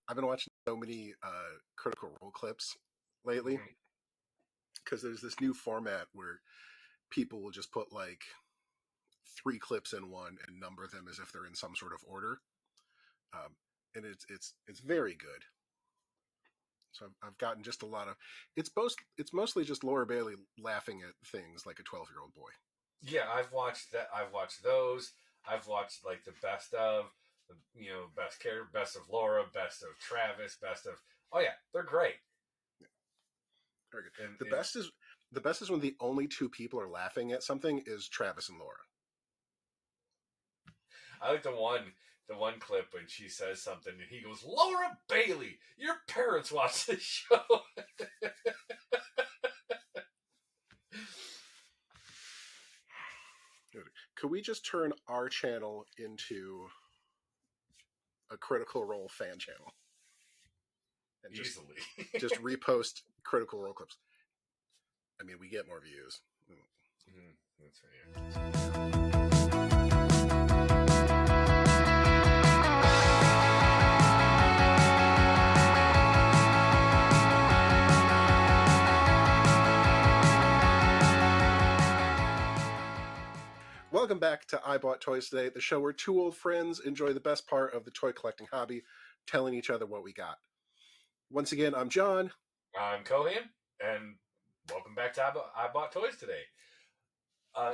I've been watching so many Critical Role clips lately Mhm. because there's this new format where people will just put like three clips in one and number them as if they're in some sort of order, um, and it's very good. So I've gotten just a lot of it's mostly just Laura Bailey laughing at things like a 12-year-old boy. Yeah, I've watched that. I've watched those. I've watched like the best of, best care, best of Laura, best of Travis, best of. Oh yeah, they're great. Very good. And, The and best is the best is when the only two people are laughing at something is Travis and Laura. I like the one clip when she says something and he goes, "Laura Bailey, your parents watch this show." Could we just turn our channel into a Critical Role fan channel and just Easily. just repost Critical Role clips? I mean, we get more views. That's right. Welcome back to I Bought Toys Today, the show where two old friends enjoy the best part of the toy collecting hobby, telling each other what we got. Once again, I'm John. I'm Cohan, and welcome back to I Bought Toys Today.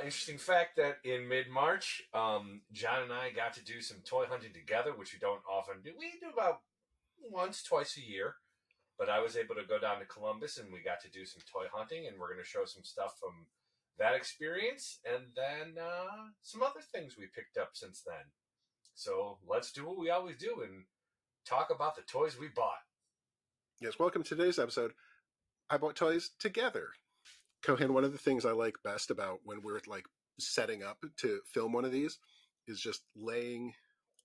Interesting fact that in mid-March, John and I got to do some toy hunting together, which we don't often do. We do about once, twice a year. But I was able to go down to Columbus, and we got to do some toy hunting, and we're going to show some stuff from that experience, and then some other things we picked up since then. So let's do what we always do and talk about the toys we bought. Yes, welcome to today's episode. I Bought Toys Together. Cohen, one of the things I like best about when we're like setting up to film one of these is just laying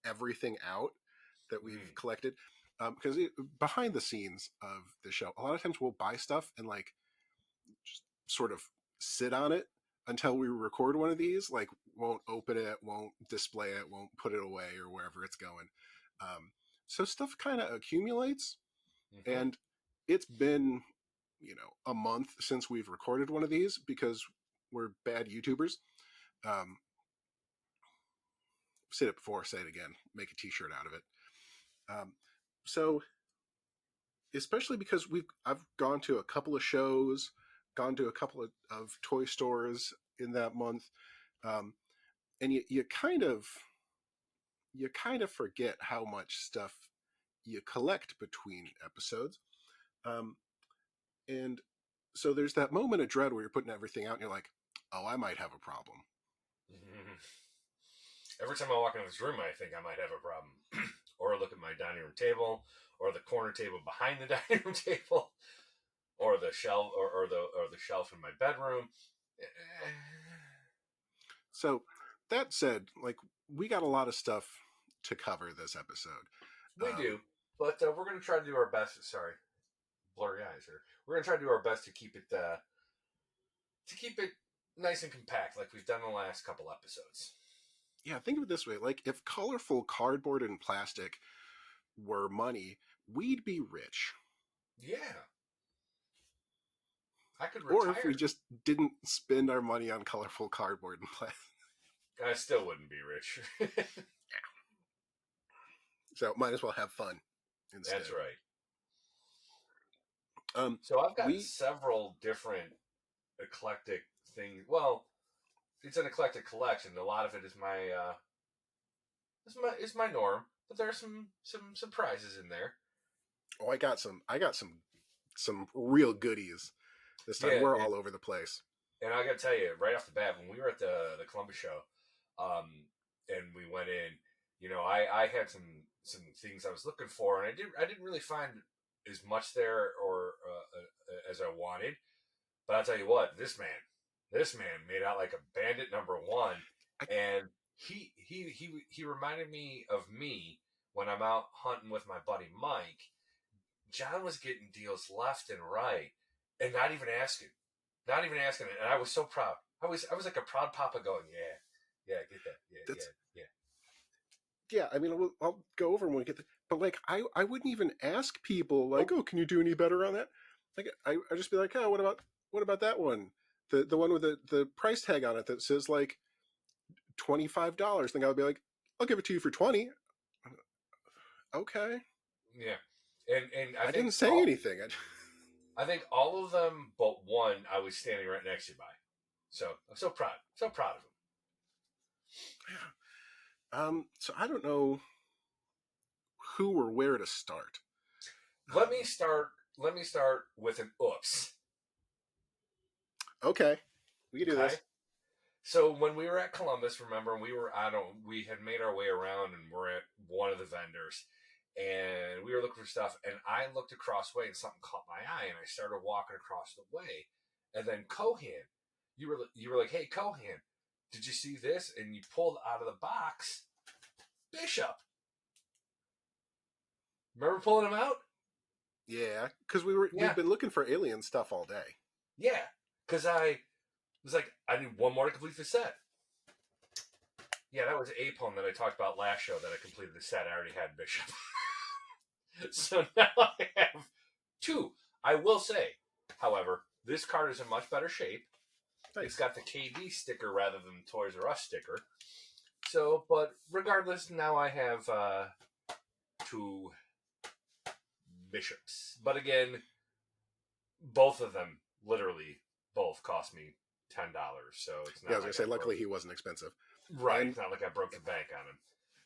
everything out that we've collected. Because behind the scenes of the show, a lot of times we'll buy stuff and like just sort of sit on it until we record one of these. Like, won't open it, won't display it, won't put it away or wherever it's going. So stuff kind of accumulates, Mm-hmm. and it's been a month since we've recorded one of these because we're bad YouTubers. Um, said it before, say it again. Make a T-shirt out of it. So especially because I've gone to a couple of shows, gone to a couple of toy stores in that month, and you kind of forget how much stuff you collect between episodes, and so there's that moment of dread where you're putting everything out and you're like, oh, I might have a problem. Mm-hmm. Every time I walk into this room, I think I might have a problem. Or look at my dining room table, or the corner table behind the dining room table, or the shelf, or the shelf in my bedroom. So that said, like, we got a lot of stuff to cover this episode. We do, but we're going to try to do our best. Sorry, blurry eyes here. We're going to try to do our best to keep it nice and compact, like we've done the last couple episodes. Yeah, think of it this way: like, if colorful cardboard and plastic were money, we'd be rich. Yeah, I could Or if we retire. just didn't spend our money on colorful cardboard and plastic. I still wouldn't be rich. So might as well have fun instead. That's right. So I've got We several different eclectic things. Well, it's an eclectic collection. A lot of it is my norm, but there's some surprises in there. I got some real goodies this time. Yeah, We're all over the place. and I got to tell you right off the bat, when we were at the Columbus show, and we went in, I had some things I was looking for, and I didn't really find as much there or as I wanted. But I'll tell you what, this man made out like a bandit number one, I, and he reminded me of me when I'm out hunting with my buddy Mike. John was getting deals left and right, and not even asking it, and I was so proud. I was like a proud papa, going, yeah, get that, yeah, that's yeah, yeah. I mean, I'll go over when we get there. but like I wouldn't even ask people like, Nope. oh, can you do any better on that? Like I just be like, oh, what about that one? The one with the price tag on it that says like $25. Then I'll be like, I'll give it to you for 20. Okay. Yeah. And I didn't say anything. I think all of them but one I was standing right next to you by. So I'm so proud. So proud of him. So I don't know who or where to start. Let me Um, start let me start with an oops. okay, we can do Okay. this. So when we were at Columbus, remember we had made our way around and we're at one of the vendors and we were looking for stuff and I looked across the way and something caught my eye and I started walking across the way. And then Cohan, you were like, "Hey Cohan, did you see this?" And you pulled out of the box Bishop. Remember pulling him out? Yeah, because Yeah. we'd been looking for alien stuff all day. Yeah. Cuz I was like, I need one more to complete the set. Yeah, that was Apon that I talked about last show that I completed the set. I already had Bishop. So now I have two. I will say, however, this card is in much better shape. It's Nice. got the KD sticker rather than the Toys R Us sticker. So, but regardless, now I have two bishops. But again, both of them literally both cost me $10. So it's Yeah, I not was gonna like say. I broke. Luckily, he wasn't expensive. Right, And it's not like I broke the bank on him.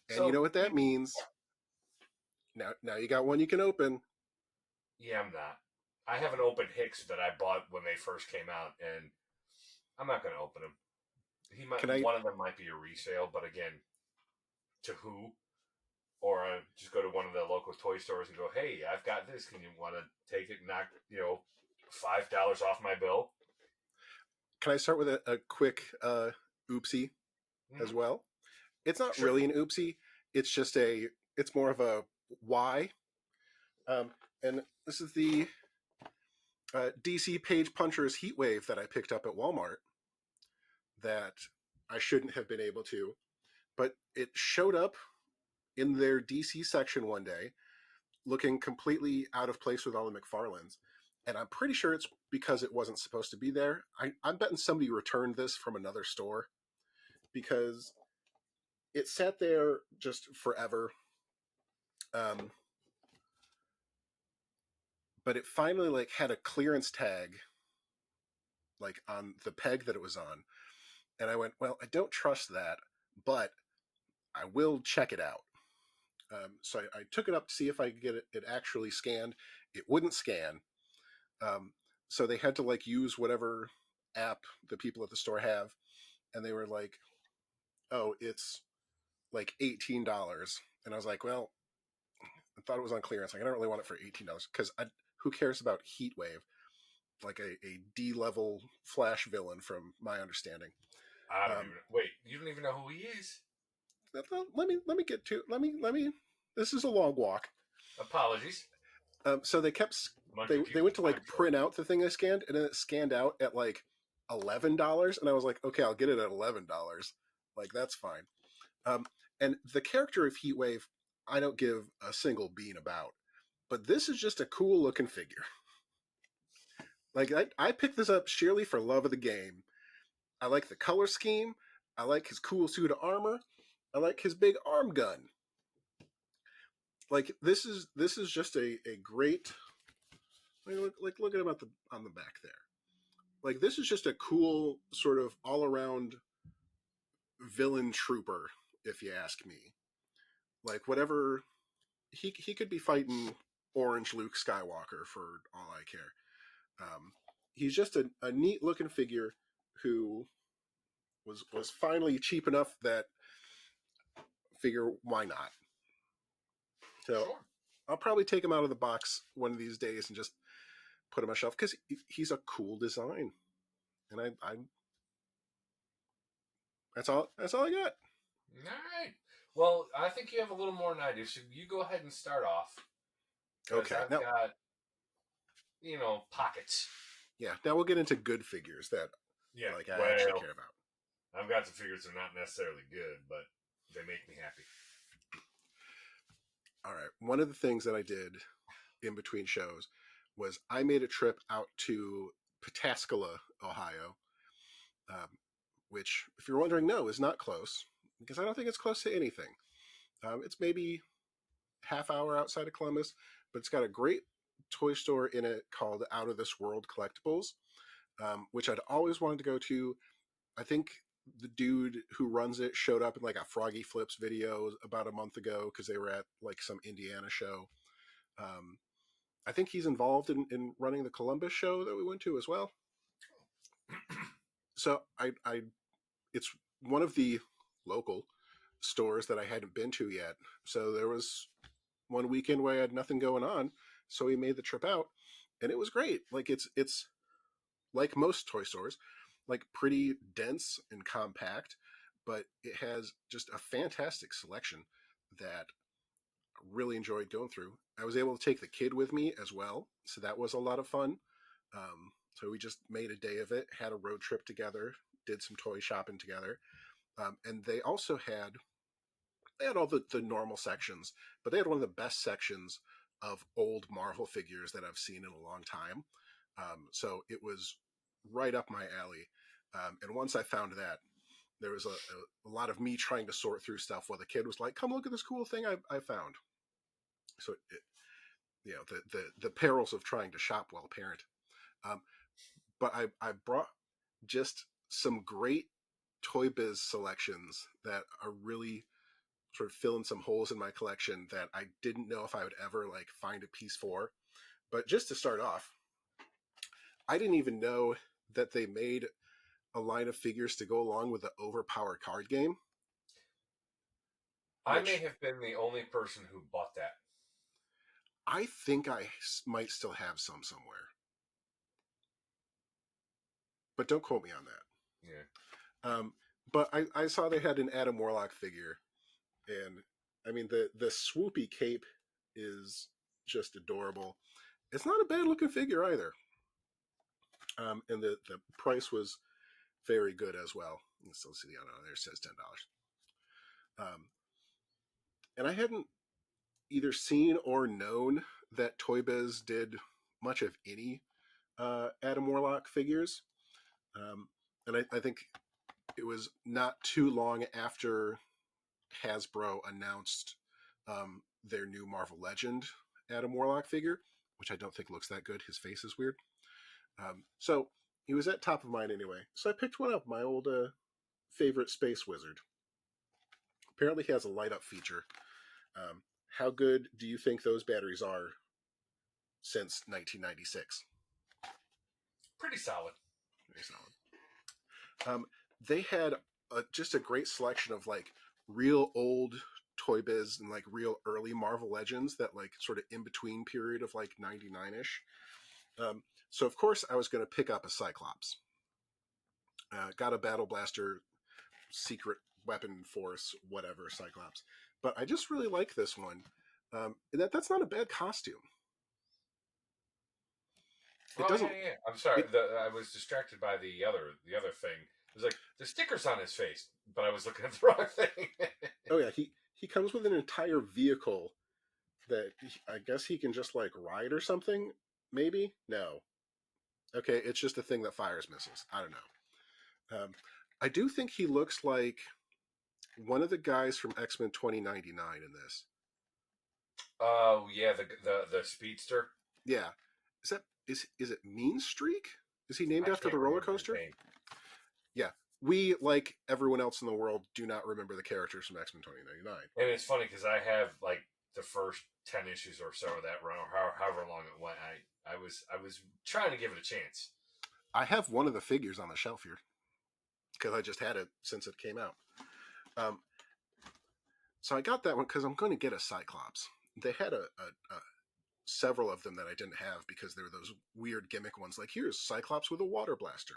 you So know what that means. Now you got one you can open. yeah, I'm not. I have an open Hicks that I bought when they first came out, and I'm not going to open them. He might Can I one of them might be a resale, but again, to who? Or just go to one of the local toy stores and go, "Hey, I've got this. Can you want to take it and knock $5 off my bill?" start with a quick oopsie Mm-hmm. as well? It's not Sure. really an oopsie. It's just a. It's more of a why. Um, and this is the DC Page Punchers Heatwave that I picked up at Walmart that I shouldn't have been able to, but it showed up in their DC section one day, looking completely out of place with all the McFarlanes. And I'm pretty sure it's because it wasn't supposed to be there. I'm betting somebody returned this from another store because it sat there just forever. Um, but it finally like had a clearance tag like on the peg that it was on, and I went, well, I don't trust that, but I will check it out. So I took it up to see if I could get it actually scanned. It wouldn't scan. Um, so they had to like use whatever app the people at the store have, and they were like, "Oh, it's like $18." And I was like, "Well, I thought it was on clearance. Like, I don't really want it for $18 because who cares about Heatwave? Like a D level Flash villain, from my understanding." I don't Um, even wait. You don't even know who he is. let me get to let me. This is a long walk. Apologies. So they kept Munchie they puked went in to time like for print out the thing I scanned, and then it scanned out at like $11, and I was like, okay, I'll get it at $11. Like that's fine. Um, and the character of Heatwave, I don't give a single bean about, but this is just a cool looking figure. Like I picked this up sheerly for love of the game. I like the color scheme. I like his cool suit of armor. I like his big arm gun. Like this is just a great look at him at the on the back there. Like this is just a cool sort of all around villain trooper, if you ask me. Like whatever he could be fighting Orange Luke Skywalker for all I care. He's just a neat looking figure who was finally cheap enough that figure why not. So sure. I'll probably take him out of the box one of these days and just put him on a shelf because he's a cool design, and I that's all I got. All right. Well, I think you have a little more than I do, so you go ahead and start off because Okay, I've now got pockets. yeah, now we'll get into good figures that Yeah. like I actually Well, care about. I've got the figures that are not necessarily good, but they make me happy. All right. One of the things that I did in between shows was I made a trip out to Pataskala, Ohio, um, which, if you're wondering, no, is not close because I don't think it's close to anything. It's maybe half hour outside of Columbus, but it's got a great toy store in it called Out of This World Collectibles, which I'd always wanted to go to. I think the dude who runs it showed up in like a Froggy Flips video about a month ago because they were at like some Indiana show. Um, I think he's involved in running the Columbus show that we went to as well. So it's one of the local stores that I hadn't been to yet. So there was one weekend where I had nothing going on, so we made the trip out, and it was great. Like it's like most toy stores, like pretty dense and compact, but it has just a fantastic selection that I really enjoyed going through. I was able to take the kid with me as well, so that was a lot of fun. So we just made a day of it, had a road trip together, did some toy shopping together, and they had all the normal sections, but they had one of the best sections of old Marvel figures that I've seen in a long time. So it was right up my alley. And once I found that, there was a lot of me trying to sort through stuff while the kid was like, "Come look at this cool thing I found." So the perils of trying to shop while a parent. Um, but I brought just some great Toy Biz selections that are really sort of filling some holes in my collection that I didn't know if I would ever like find a piece for. But just to start off, I didn't even know that they made a line of figures to go along with the Overpower card game, I may which have been the only person who bought that. I think I might still have some somewhere, but don't quote me on Yeah. that. But I saw they had an Adam Warlock figure, and I mean the swoopy cape is just adorable. It's not a bad looking figure either, and the price was very good as well. You can still see the on there, it says $10. And I hadn't either seen or known that Toy Biz did much of any Adam Warlock figures. And I think it was not too long after Hasbro announced their new Marvel Legend Adam Warlock figure, which I don't think looks that good. His face is weird. So he was at top of mind anyway. So I picked one up, my old favorite space wizard. Apparently, he has a light up feature. Um, how good do you think those batteries are since 1996? Pretty solid. Very solid. They had just a great selection of like real old Toy Biz and like real early Marvel Legends that like sort of in between period of like 99 ish. So of course I was going to pick up a Cyclops. Got a Battle Blaster, secret weapon force, whatever Cyclops. But I just really like this one. That's not a bad costume. It Oh yeah, doesn't. yeah. I'm sorry. It I was distracted by the other thing. It was like the stickers on his face, but I was looking at the wrong thing. Oh yeah, he comes with an entire vehicle that I guess he can just like ride or something. Maybe no. Okay, it's just a thing that fires missiles. I don't know. I do think he looks like one of the guys from X-Men 2099 in this. Oh yeah, the speedster. Yeah, is it Mean Streak? Is he named I after can't the roller remember his coaster? name. Yeah, we like everyone else in the world do not remember the characters from X-Men 2099. And it's funny because I have like the first 10 issues or so of that run, or however long it went. I was trying to give it a chance. I have one of the figures on the shelf here because I just had it since it came out. Um, so I got that one because I'm going to get a Cyclops. They had a several of them that I didn't have because they were those weird gimmick ones. Like here's Cyclops with a water blaster,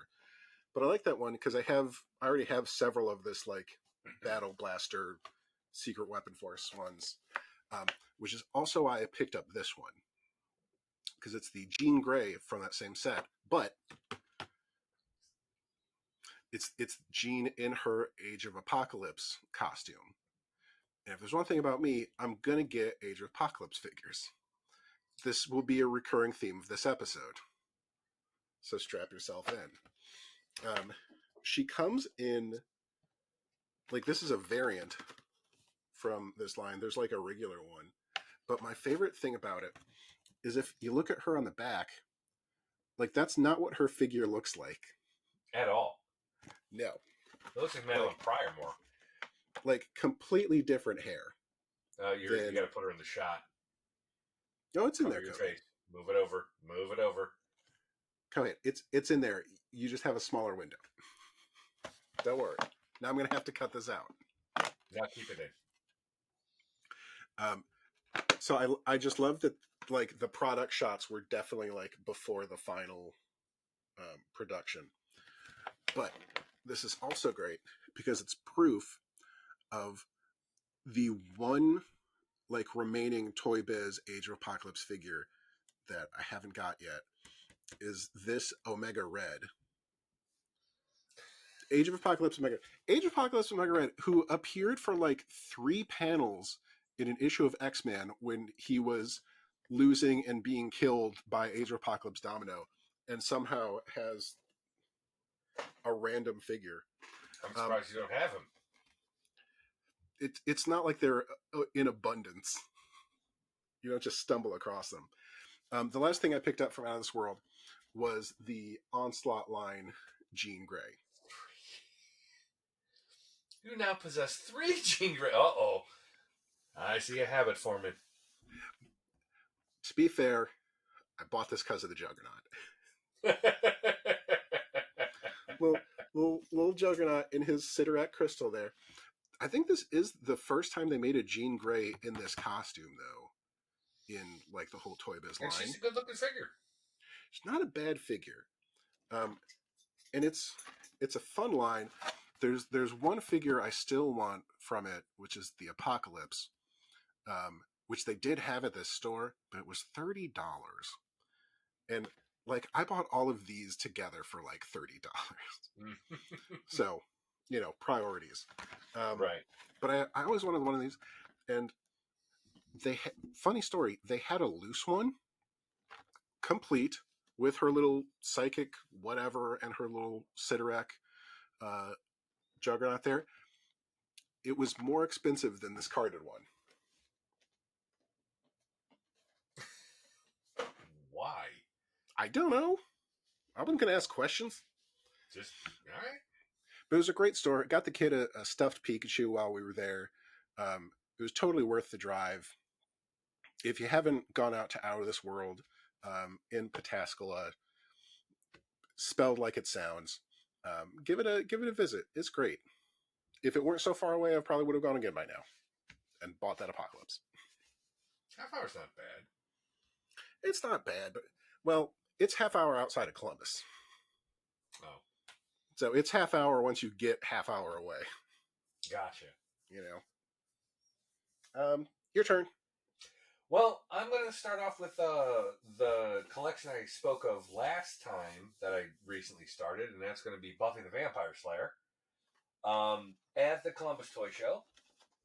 but I like that one because I already have several of this like battle blaster, secret weapon force ones, um, which is also why I picked up this one because it's the Jean Grey from that same set, but it's Jean in her Age of Apocalypse costume. And if there's one thing about me, I'm going to get Age of Apocalypse figures. This will be a recurring theme of this episode. So strap yourself in. She comes in, like, this is a variant from this line. There's like a regular one. But my favorite thing about it is if you look at her on the back, like, that's not what her figure looks like. At all. No. It looks like Madeline Pryor more. Like, completely different hair. You got to put her in the shot. No, it's in Cover there, your Cody. face. Move it over. Move it over. Come in. It's in there. You just have a smaller window. Don't worry. Now I'm going to have to cut this out. Now keep it in. So I just love that, like, the product shots were definitely like before the final production. But this is also great because it's proof of the one, like, remaining Toy Biz Age of Apocalypse figure that I haven't got yet is this Omega Red. Age of Apocalypse Omega. Age of Apocalypse Omega Red, who appeared for like 3 panels in an issue of X-Men when he was losing and being killed by Age of Apocalypse Domino, and somehow has a random figure. I'm surprised you don't have him. It's not like they're in abundance. You don't just stumble across them. The last thing I picked up from Out of This World was the Onslaught line Jean Grey. You now possess 3 Jean Grey. Uh-oh. I see a habit forming. To be fair, I bought this because of the Juggernaut. little Juggernaut in his Sidorak crystal there. I think this is the first time they made a Jean Grey in this costume, though, in like the whole Toy Biz line. And she's a good-looking figure. She's not a bad figure, and it's a fun line. There's one figure I still want from it, which is the Apocalypse, which they did have at this store, but it was $30, and like I bought all of these together for like $30. So, priorities. Right. But I always wanted one of these, and funny story, they had a loose one, complete with her little psychic whatever and her little Sidorak Juggernaut there. It was more expensive than this carded one. Why? I don't know. I wasn't going to ask questions. Just, all right. But it was a great store. Got the kid a stuffed Pikachu while we were there. It was totally worth the drive. If you haven't gone out to Out of This World in Pataskala, spelled like it sounds, give it a visit. It's great. If it weren't so far away, I probably would have gone again by now and bought that Apocalypse. Half hour's not bad. It's not bad, but, well, it's half hour outside of Columbus. Oh. So it's half hour once you get half hour away. Gotcha. Your turn. Well, I'm going to start off with the collection I spoke of last time that I recently started, and that's going to be Buffy the Vampire Slayer. At the Columbus Toy Show,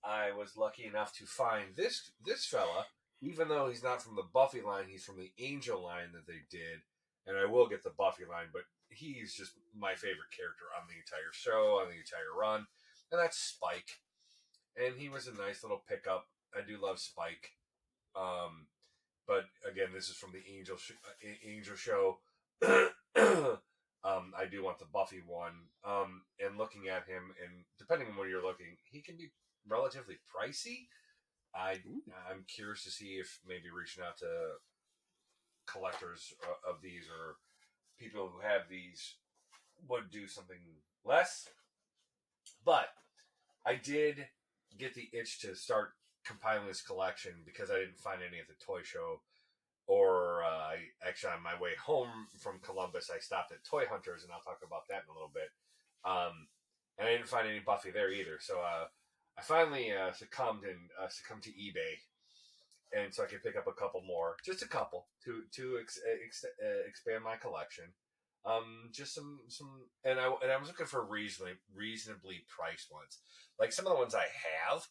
I was lucky enough to find this fella, even though he's not from the Buffy line, he's from the Angel line that they did, and I will get the Buffy line, but he's just my favorite character on the entire show, on the entire run, and that's Spike. And he was a nice little pickup. I do love Spike. But again, this is from the Angel show. I do want the Buffy one. And looking at him, and depending on where you're looking, he can be relatively pricey. I'm curious to see if maybe reaching out to collectors of these or people who have these would do something less. But I did get the itch to start compiling this collection because I didn't find any at the toy show. Or actually, on my way home from Columbus, I stopped at Toy Hunters, and I'll talk about that in a little bit. And I didn't find any Buffy there either. So I finally succumbed to eBay, and so I could pick up a couple more, just a couple, to expand my collection. Just some, and I was looking for reasonably priced ones. Like some of the ones I have,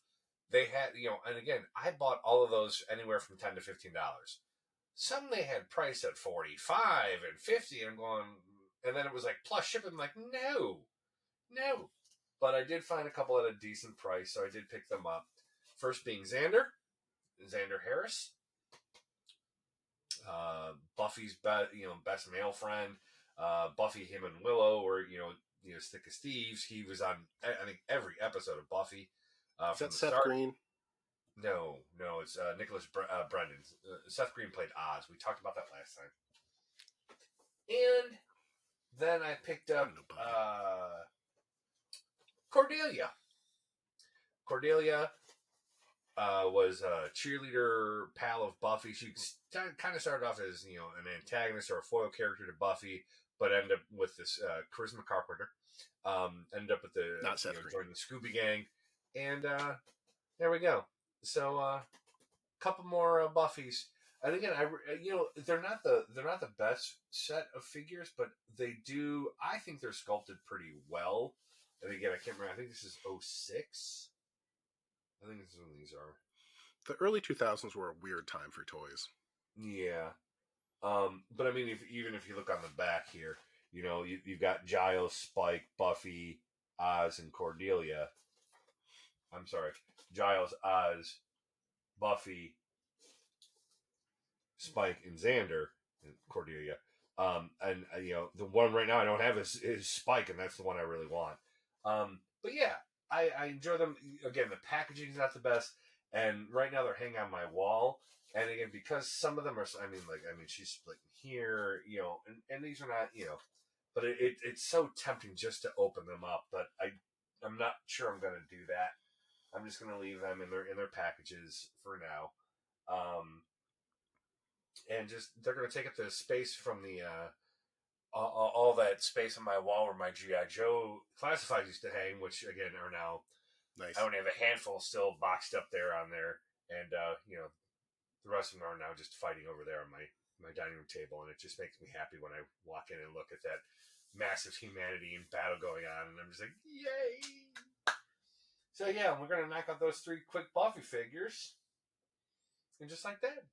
they had, and again, I bought all of those anywhere from $10 to $15. Some they had priced at 45 and 50, and I'm going, and then it was like plus shipping. I'm like, no, no. But I did find a couple at a decent price, so I did pick them up. First being Xander Harris, Buffy's best male friend. Buffy, him, and Willow were thick as thieves. He was on I think every episode of Buffy Is from that the Seth start. Green? No, it's Nicholas Brendan. Seth Green played Oz. We talked about that last time. And then I picked I up don't know Buffy. Cordelia. Cordelia was a cheerleader pal of Buffy. She kind of started off as an antagonist or a foil character to Buffy, but ended up with this Charisma Carpenter. Ended up with the Not Seth Green. joined the Scooby Gang, and there we go. So couple more Buffys. And again, they're not the best set of figures, but they do. I think they're sculpted pretty well. And again, I can't remember. I think this is 06. I think this is when these are. The early 2000s were a weird time for toys. Yeah. But I mean, even if you look on the back here, you've got Giles, Spike, Buffy, Oz, and Cordelia. I'm sorry, Giles, Oz, Buffy, Spike, and Xander, and Cordelia. And the one right now I don't have is Spike, and that's the one I really want. But yeah, I enjoy them. Again, the packaging is not the best, and right now they're hanging on my wall. And again, because some of them are, she's splitting here, and these are not, but it's so tempting just to open them up. But I'm not sure I'm going to do that. I'm just going to leave them in their packages for now. And just they're going to take up the space from the all that space on my wall where my GI Joe classifieds used to hang, which again are now. Nice. I only have a handful still boxed up there on there, and the rest of them are now just fighting over there on my dining room table, and it just makes me happy when I walk in and look at that massive humanity and battle going on, and I'm just like, yay! So yeah, we're gonna knock out those 3 quick Buffy figures, and just like that.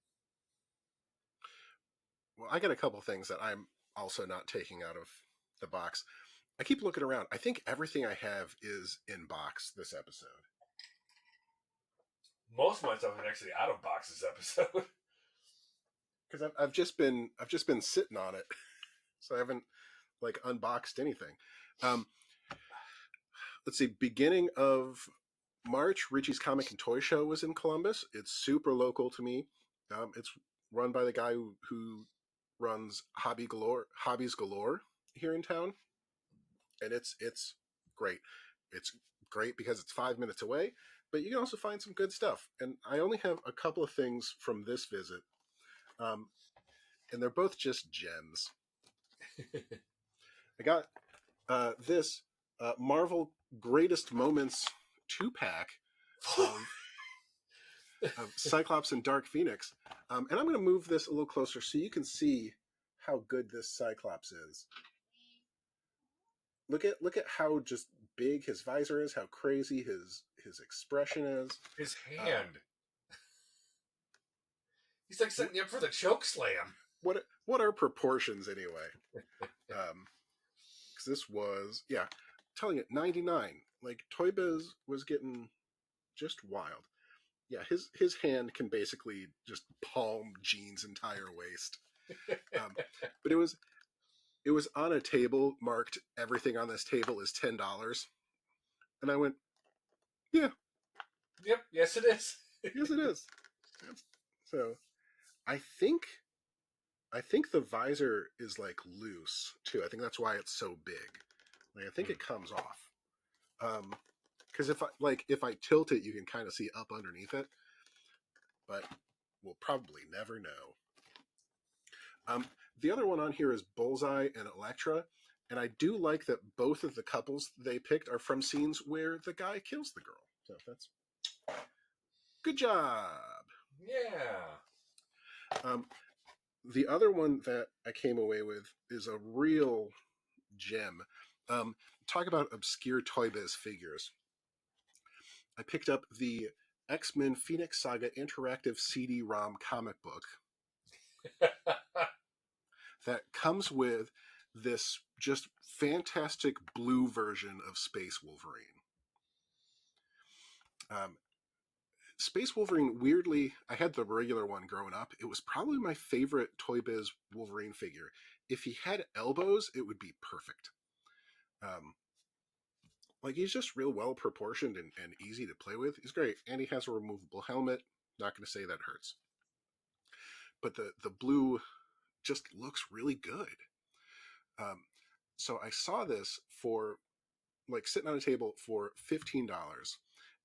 Well, I got a couple things that I'm also not taking out of the box. I keep looking around. I think everything I have is in box this episode. Most of my stuff is actually out of box this episode. Because I've just been sitting on it, so I haven't unboxed anything. Let's see. Beginning of March, Richie's Comic and Toy Show was in Columbus. It's super local to me. It's run by the guy who runs Hobbies Galore here in town, and it's great. It's great because it's 5 minutes away, but you can also find some good stuff. And I only have a couple of things from this visit, and they're both just gems. I got this Marvel Greatest Moments 2-pack of Cyclops and Dark Phoenix. And I'm going to move this a little closer so you can see how good this Cyclops is. Look at how just big his visor is, how crazy his expression is. His hand. He's like setting you up for the choke slam. What are proportions anyway? Because this was, yeah, I'm telling you, 99. Like Toy Biz was getting just wild. Yeah, his hand can basically just palm Jean's entire waist. But it was on a table marked everything on this table is $10, and I went, yeah, Yep, yes it is. yes it is. So I think the visor is loose too. I think that's why it's so big. I think it comes off. Because if I tilt it, you can kind of see up underneath it, but we'll probably never know. The other one on here is Bullseye and Elektra, and I do like that both of the couples they picked are from scenes where the guy kills the girl. So that's good job. Yeah. The other one that I came away with is a real gem. Talk about obscure Toy Biz figures. I picked up the X-Men Phoenix Saga interactive CD-ROM comic book that comes with this just fantastic blue version of Space Wolverine. Um, Space Wolverine, weirdly, I had the regular one growing up. It was probably my favorite Toy Biz Wolverine figure. If he had elbows, it would be perfect. Um, like, he's just real well proportioned and easy to play with. He's great. And he has a removable helmet. Not going to say that hurts. But the blue just looks really good. Um, so I saw this for like sitting on a table for $15,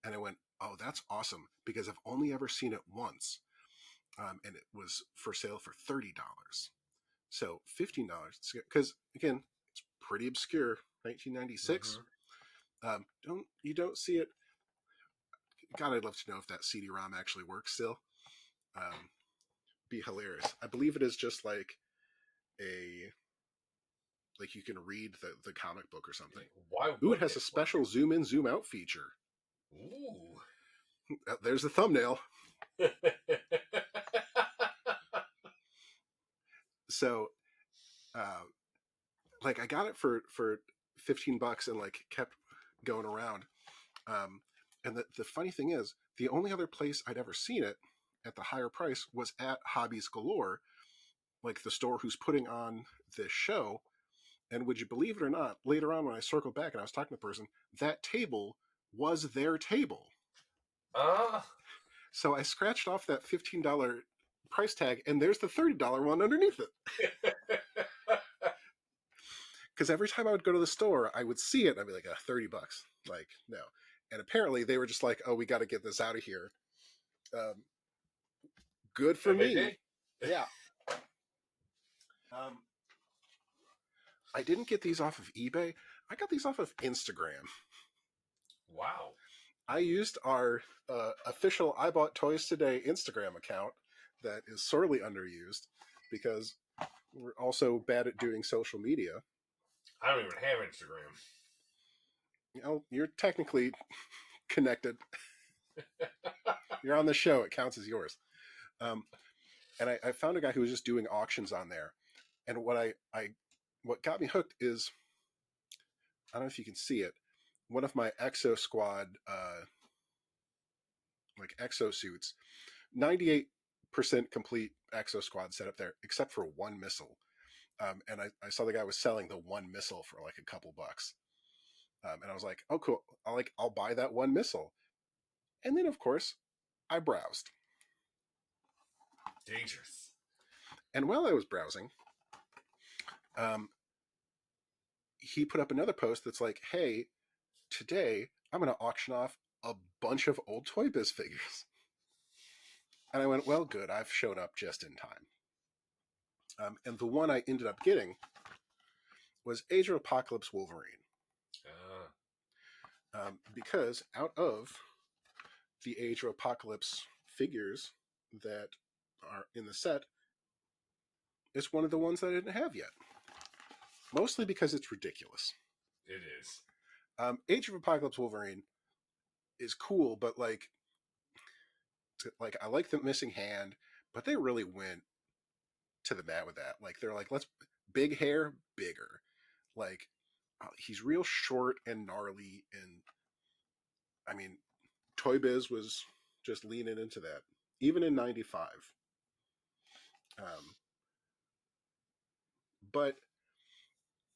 and I went, "Oh, that's awesome!" Because I've only ever seen it once, and it was for sale for $30. So $15, because again, it's pretty obscure. 1996. Mm-hmm. Don't see it. God, I'd love to know if that CD-ROM actually works still. Um, be hilarious. I believe it is just a like you can read the comic book or something. Why Ooh, it wouldn't has it a work? special zoom in, zoom out feature. Ooh. There's the thumbnail. So, uh, like, I got it for $15 and like kept going around. Um, and the funny thing is, the only other place I'd ever seen it at the higher price was at Hobbies Galore, like the store who's putting on this show. And would you believe it or not, later on when I circled back and I was talking to the person, that table was their table. uh, So I scratched off that $15 price tag, and there's the $30 one underneath it. Because every time I would go to the store, I would see it and I'd be like, $30. Like, no. And apparently they were just like, oh, we got to get this out of here. Um, good for and they me. did. Yeah. Um, I didn't get these off of eBay. I got these off of Instagram. Wow. I used our official I Bought Toys Today Instagram account that is sorely underused because we're also bad at doing social media. I don't even have Instagram. You know, you're technically connected. You're on the show. It counts as yours. Um, and I found a guy who was just doing auctions on there. And what got me hooked is I don't know if you can see it. One of my Exo Squad like exosuits, 98% complete Exo Squad set up there, except for one missile. And I saw the guy was selling the one missile for like a couple bucks. And I was like, oh cool, I'll buy that one missile. And then of course I browsed. Dangerous. And while I was browsing, um, he put up another post that's like, hey, today I'm going to auction off a bunch of old Toy Biz figures. And I went, well, good. I've shown up just in time. And the one I ended up getting was Age of Apocalypse Wolverine. Uh, Because out of the Age of Apocalypse figures that are in the set, it's one of the ones that I didn't have yet. Mostly because it's ridiculous. it is. Age of Apocalypse Wolverine is cool, but like I like the missing hand, but they really went to the mat with that. Like they're like, let's big hair, bigger. Like he's real short and gnarly, and I mean, Toy Biz was just leaning into that, even in '95. Um, but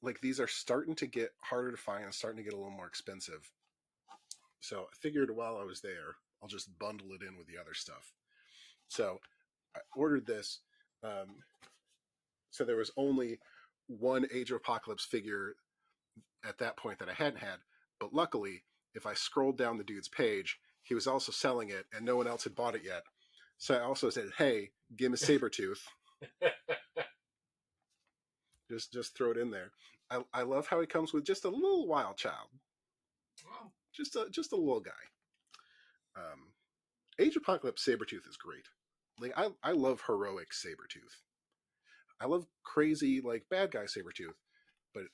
like these are starting to get harder to find and starting to get a little more expensive. So I figured while I was there, I'll just bundle it in with the other stuff. So I ordered this. Um, so there was only one Age of Apocalypse figure at that point that I hadn't had. But luckily, if I scrolled down the dude's page, he was also selling it and no one else had bought it yet. So I also said, hey, give me Sabretooth. Just throw it in there. I love how he comes with just a little wild child. Well, Just a little guy. Um, Age of Apocalypse Sabretooth is great. Like I love heroic Sabretooth. I love crazy like bad guy Sabretooth, but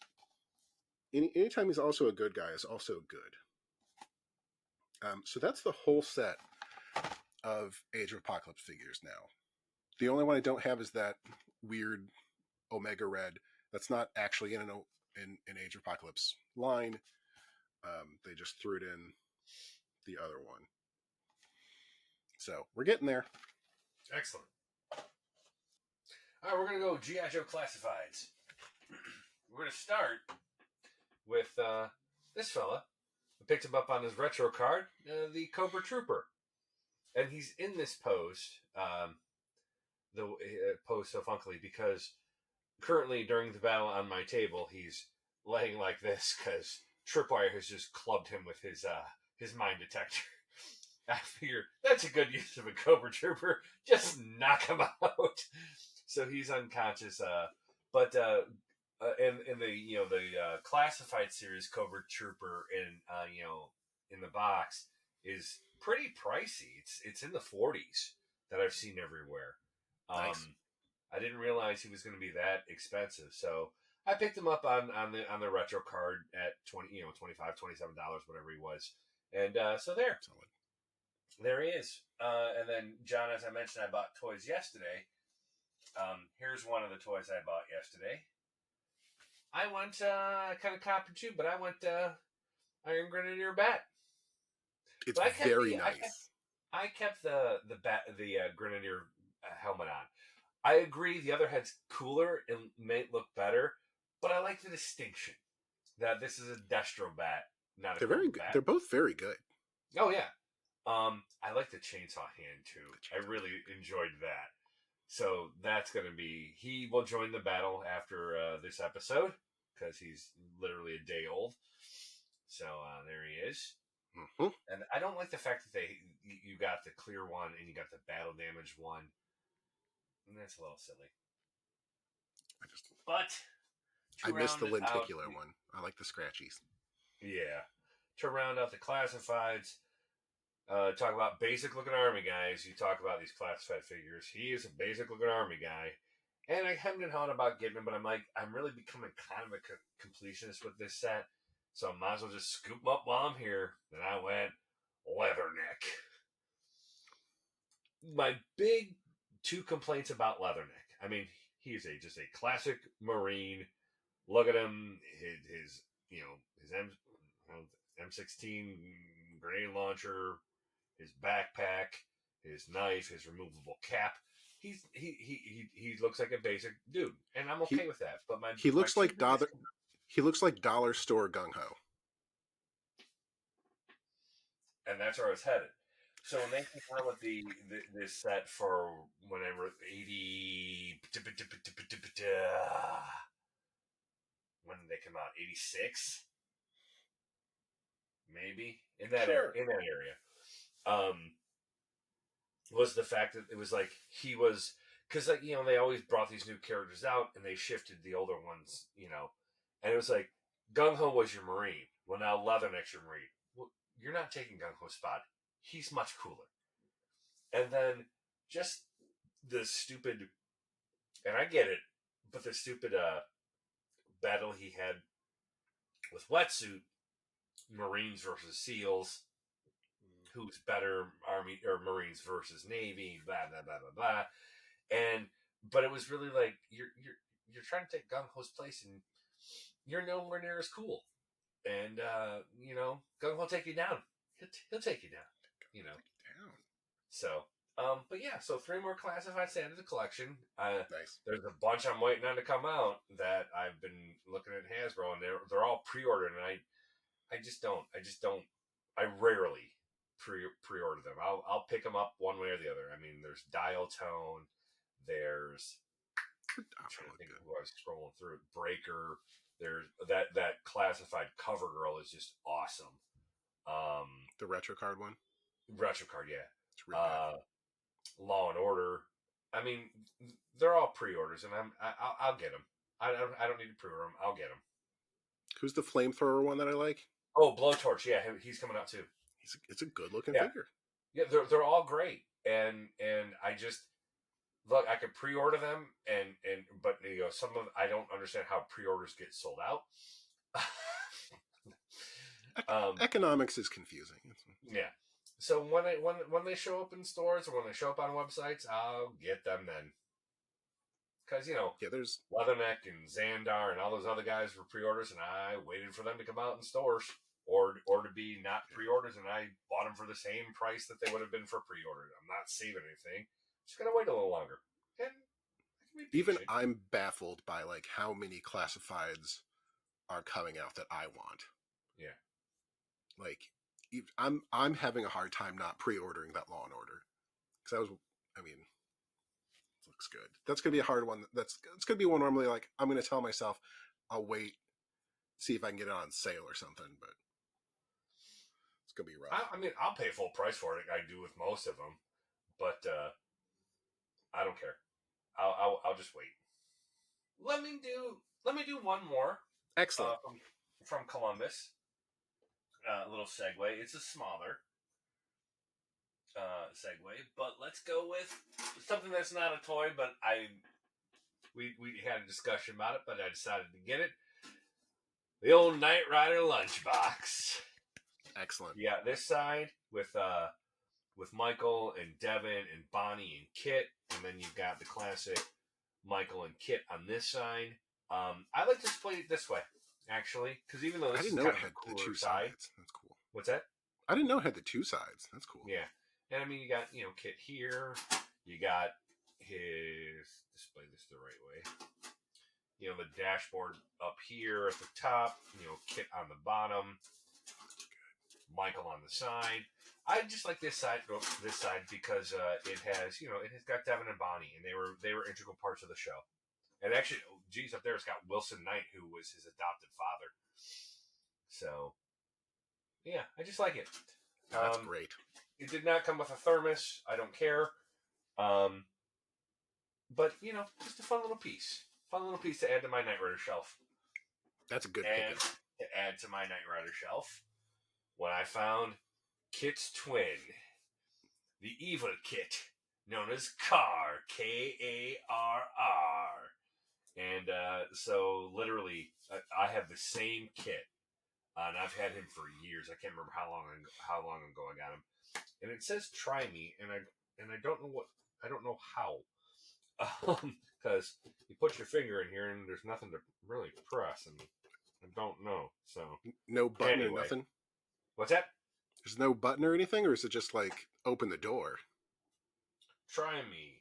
anytime he's also a good guy is also good. So that's the whole set. of Age of Apocalypse figures now. The only one I don't have is that weird Omega Red. That's not actually in an Age of Apocalypse line. They just threw it in the other one. So we're getting there. Excellent. All right, we're gonna go GI Joe Classifieds. We're gonna start with this fella. I picked him up on his retro card, the Cobra Trooper, and he's in this pose. The pose so funkily because currently during the battle on my table, he's laying like this because Tripwire has just clubbed him with his mine detector. I figure that's a good use of a Cobra Trooper. Just knock him out. So he's unconscious. But in the classified series, Cobra Trooper in the box is pretty pricey. It's in the 40s that I've seen everywhere. Nice. I didn't realize he was going to be that expensive. So I picked him up on the retro card at $25, $27, whatever he was. And so Solid. there he is. And then John, as I mentioned, I bought toys yesterday. Here's one of the toys I bought yesterday. I went kind of copied you, but I went Iron Grenadier bat. It's But I kept very nice. I kept the Grenadier helmet on. I agree the other head's cooler and may look better, but I like the distinction that this is a Destro bat, not a They're Cobra very good. bat. They're both very good. Oh yeah. I like the chainsaw hand too. I really enjoyed that. So that's going to be. He will join the battle after this episode because he's literally a day old. So there he is. Mm-hmm. And I don't like the fact that you got the clear one and you got the battle damage one. And that's a little silly. But I miss the lenticular one. I like the scratchies. Yeah. To round out the classifieds, talk about basic looking army guys. You talk about these classified figures. He is a basic looking army guy. And I hemmed and hawed about getting him, but I'm like, I'm really becoming kind of a completionist with this set. So I might as well just scoop him up while I'm here. Then I went Leatherneck. My big two complaints about Leatherneck. I mean, he's just a classic Marine. Look at him, his M16 grenade launcher, his backpack, his knife, his removable cap. He looks like a basic dude, and I'm okay with that. But he looks like dollar store gung ho. And that's where I was headed. So when they came out with this set for whenever 80, when did they come out? 86, maybe in that area. Was the fact that it was like he was because they always brought these new characters out and they shifted the older ones, and it was like Gung Ho was your Marine. Well, now Leatherneck's your Marine. Well, you're not taking Gung Ho's spot. He's much cooler. And then just the stupid, and I get it, but the stupid battle he had with Wetsuit, Marines versus SEALs, who's better, Army or Marines versus Navy, blah blah blah blah blah, but it was really like you're trying to take Gung Ho's place, and you're nowhere near as cool, and Gung Ho will take you down. He'll take you down, So, but yeah, so 3 more classified to add to the collection. Nice. There's a bunch I'm waiting on to come out that I've been looking at Hasbro, and they're all pre-ordered, and I just don't. I rarely pre-order them. I'll pick them up one way or the other. I mean, there's Dial Tone, there's I'm trying to think of who I was scrolling through. Breaker. There's that classified cover girl is just awesome. The retro card one. Retro card, yeah. It's really good. Law and Order. I mean, they're all pre-orders, and I'll get them. I don't need to pre-order them. I'll get them. Who's the flamethrower one that I like? Oh, Blowtorch. Yeah, he's coming out too. It's a good looking figure. Yeah, they're all great, and I just look. I could pre-order them, but some of them, I don't understand how pre-orders get sold out. Economics is confusing. Yeah. So when they show up in stores or when they show up on websites, I'll get them then. Because Yeah, there's Leatherneck and Xandar and all those other guys were pre-orders, and I waited for them to come out in stores, or to be not pre-orders, and I bought them for the same price that they would have been for pre-order. I'm not saving anything. Just gonna wait a little longer, and I can be even patient. I'm baffled by like how many classifieds are coming out that I want. Yeah, Like, I'm having a hard time not pre-ordering that Law and Order because I mean, it looks good. That's gonna be a hard one. It's gonna be one normally like I'm gonna tell myself I'll wait, see if I can get it on sale or something, but it's gonna be rough. I mean, I'll pay full price for it. I do with most of them, but I don't care. I'll just wait. Let me do one more Excellent. from Columbus. A little segue. It's a smaller segue, but let's go with something that's not a toy. But we had a discussion about it, but I decided to get it. The old Knight Rider lunchbox. Excellent. Yeah, this side with Michael and Devin and Bonnie and Kit, and then you've got the classic Michael and Kit on this side. I like to play it this way, actually, because even though I this is didn't know kind it of a had the cooler two side. sides. That's cool. What's that? I didn't know it had the two sides. That's cool. Yeah, and I mean you got Kit here, you got his display this the right way. The dashboard up here at the top. Kit on the bottom. Michael on the side. I just like this side because it has got Devin and Bonnie, and they were integral parts of the show. And actually, geez, up there it's got Wilson Knight, who was his adopted father. So yeah, I just like it. No, that's great. It did not come with a thermos. I don't care. Um, but just a fun little piece. Fun little piece to add to my Knight Rider shelf. That's a good And pick. to add to my Knight Rider shelf, when I found Kit's twin, the evil Kit, known as Carr, Karr. And so, literally, I have the same Kit, and I've had him for years. I can't remember how long ago I got him. And it says "Try me," and I don't know how, because you put your finger in here and there's nothing to really press, and I don't know. So No button or anyway, nothing. what's that? There's no button or anything, or is it just like open the door? Try me.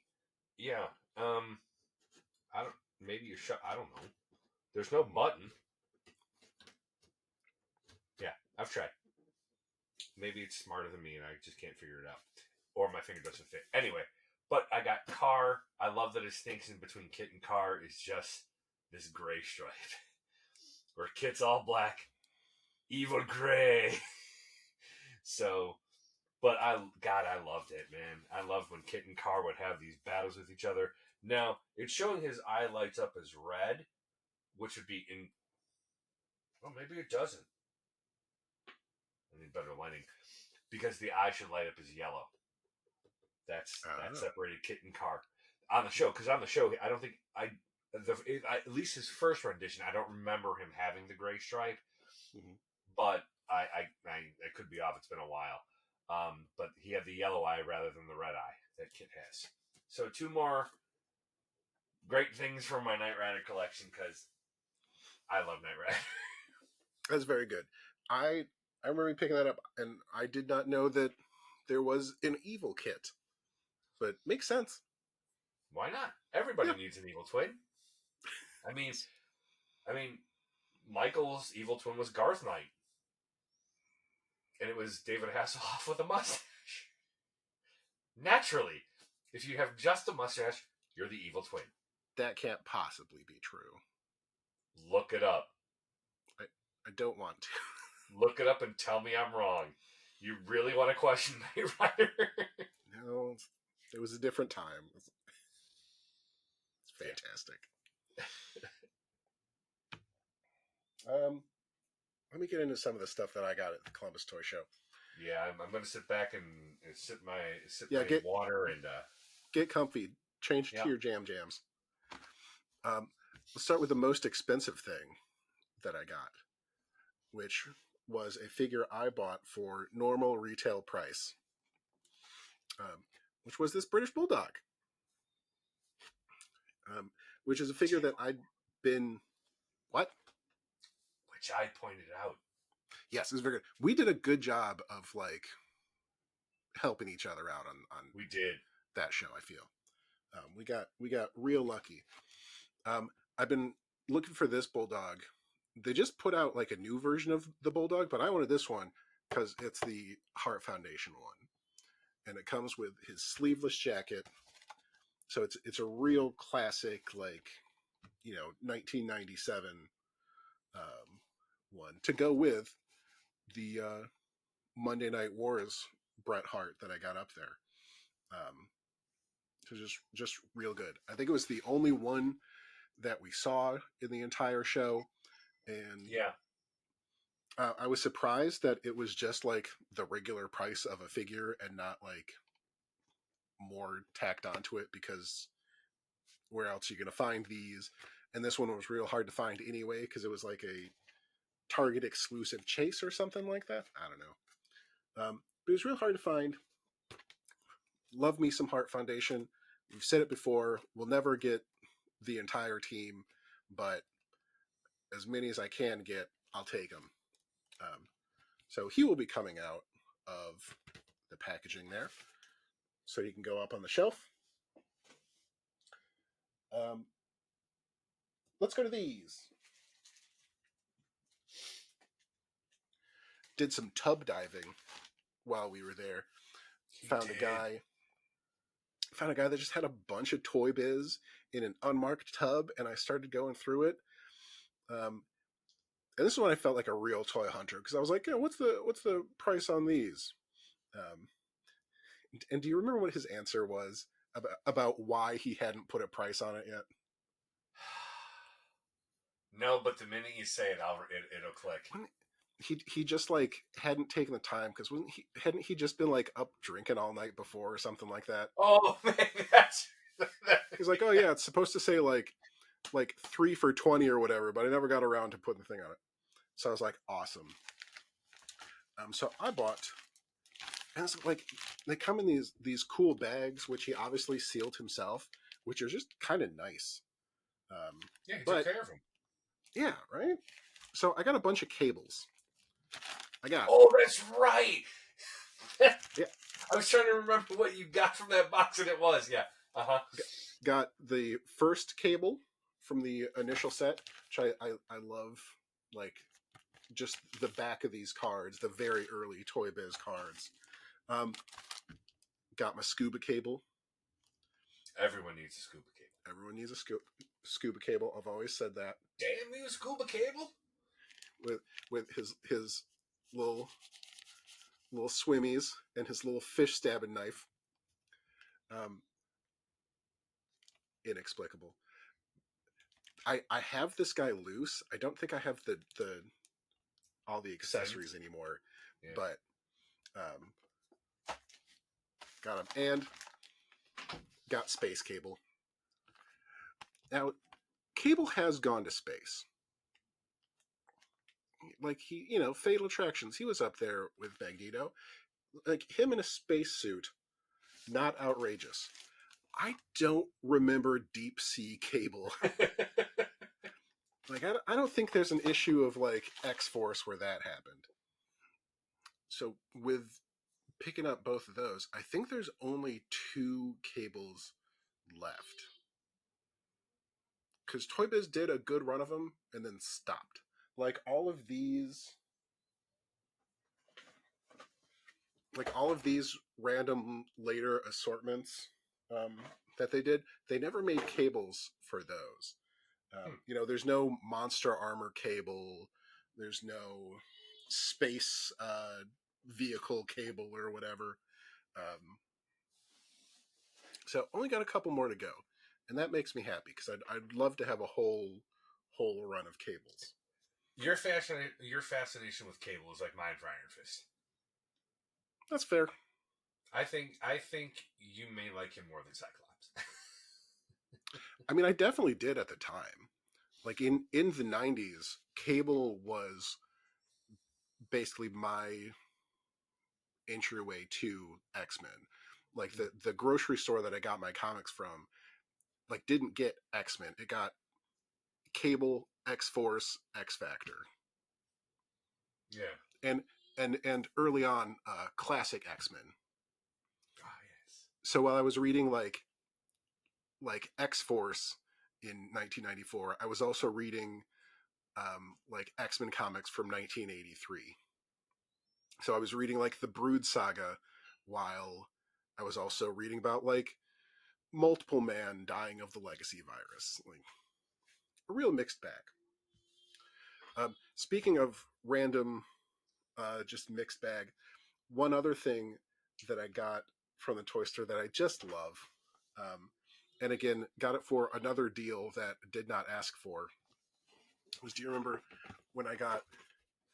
Yeah. I don't. Maybe you shut. I don't know. There's no button. Yeah, I've tried. Maybe it's smarter than me, and I just can't figure it out, or my finger doesn't fit. Anyway, but I got Carr. I love the distinction between Kit and Carr is just this gray stripe, where Kit's all black, evil gray. So, but I loved it, man. I loved when Kit and Carr would have these battles with each other. Now it's showing his eye lights up as red, which would be in. Well, maybe it doesn't. I need better lighting because the eye should light up as yellow. That separated Kit and Carr on the show. Because on the show, I don't think at least his first rendition, I don't remember him having the gray stripe. Mm-hmm. But I could be off. It's been a while. But he had the yellow eye rather than the red eye that Kit has. So two more great things from my Knight Rider collection because I love Knight Rider. That's very good. I remember picking that up, and I did not know that there was an evil Kit, but makes sense. Why not? Everybody needs an evil twin. I mean, Michael's evil twin was Garth Knight, and it was David Hasselhoff with a mustache. Naturally, if you have just a mustache, you're the evil twin. That can't possibly be true. Look it up. I don't want to. Look it up and tell me I'm wrong. You really want to question Knight Rider? No, it was a different time. It's fantastic. Let me get into some of the stuff that I got at the Columbus Toy Show. Yeah, I'm going to sit back and sip my water and get comfy. Change to your jams. Let's start with the most expensive thing that I got, which was a figure I bought for normal retail price. um, which was this British Bulldog, um, which is a Which figure that I'd been what? I pointed out. Yes, it was very good. We did a good job of like helping each other out on We did. that show. I feel we got real lucky. I've been looking for this bulldog. They just put out like a new version of the bulldog, but I wanted this one because it's the Heart Foundation one, and it comes with his sleeveless jacket. So it's a real classic, like 1997 one to go with the Monday Night Wars Bret Hart that I got up there. So just real good. I think it was the only one that we saw in the entire show, and Yeah. I was surprised that it was just like the regular price of a figure and not like more tacked onto it, because where else are you going to find these? And this one was real hard to find anyway because it was like a Target exclusive chase or something like that. I don't know. But it was real hard to find. Love me some Heart Foundation. We've said it before. We'll never get the entire team, but as many as I can get, I'll take them. Um, so he will be coming out of the packaging there, so he can go up on the shelf. Um, let's go to these. Did some tub diving while we were there. He Found a did. guy. Found a guy that just had a bunch of Toy Biz in an unmarked tub, and I started going through it. Um, and this is when I felt like a real toy hunter, because I was like, what's the price on these? Um, and do you remember what his answer was about why he hadn't put a price on it yet? No, but the minute you say it, it'll click. He just like hadn't taken the time, because wasn't he hadn't he just been like up drinking all night before or something like that? Oh man, that's He's like, oh yeah, it's supposed to say like 3 for 20 or whatever, but I never got around to putting the thing on it. So I was like, awesome. So I bought, and it's like they come in these cool bags, which he obviously sealed himself, which are just kind of nice. Um, yeah. He took but care of him. yeah, right. So I got a bunch of cables. I got Oh, that's right. yeah, I was trying to remember what you got from that box, and it was Uh huh. got the first cable from the initial set, which I love, like just the back of these cards, the very early Toy Biz cards. Um, got my scuba cable. Everyone needs a scuba cable. Everyone needs a scuba cable. I've always said that. Damn you, scuba cable! With his little swimmies and his little fish stabbing knife. Um, inexplicable. I have this guy loose. I don't think I have the all the The settings. accessories anymore, Yeah. but um, got him, and got space cable. Now, Cable has gone to space. Like Fatal Attractions. He was up there with Magneto. Like him in a spacesuit, not outrageous. I don't remember Deep Sea Cable. Like I don't think there's an issue of like X Force where that happened. So with picking up both of those, I think there's only two cables left, because Toy Biz did a good run of them and then stopped. Like all of these random later assortments um, that they did, they never made cables for those. Hmm. There's no monster armor cable. There's no space vehicle cable or whatever. Um, so only got a couple more to go, and that makes me happy because I'd love to have a whole run of cables. Your fascination with cable is like mine for Iron Fist. That's fair. I think you may like him more than Cyclops. I mean, I definitely did at the time. Like in the '90s, cable was basically my entryway to X-Men. Like the grocery store that I got my comics from, like didn't get X-Men. It got Cable, X-Force, X-Factor, Yeah. and and early on, classic X-Men. Ah, yes. So while I was reading like X-Force in 1994, I was also reading like X-Men comics from 1983. So I was reading like the Brood saga while I was also reading about like multiple man dying of the legacy virus. Like a real mixed bag. Speaking of random, just mixed bag, one other thing that I got from the toy store that I just love, and again, got it for another deal that I did not ask for, was, do you remember when I got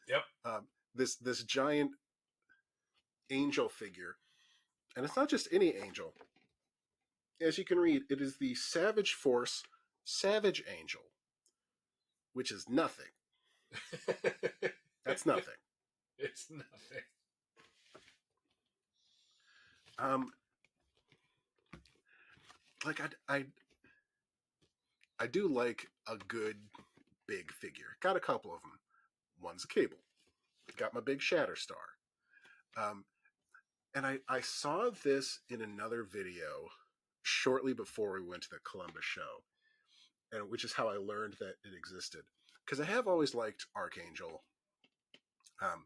Yep. this giant angel figure? And it's not just any angel. As you can read, it is the Savage Force Savage Angel, which is nothing. That's nothing. It's nothing. Um, like I do like a good big figure. Got a couple of them. One's a Cable. Got my big Shatterstar. Um, and I saw this in another video shortly before we went to the Columbus show, and which is how I learned that it existed. Because I have always liked Archangel. Um,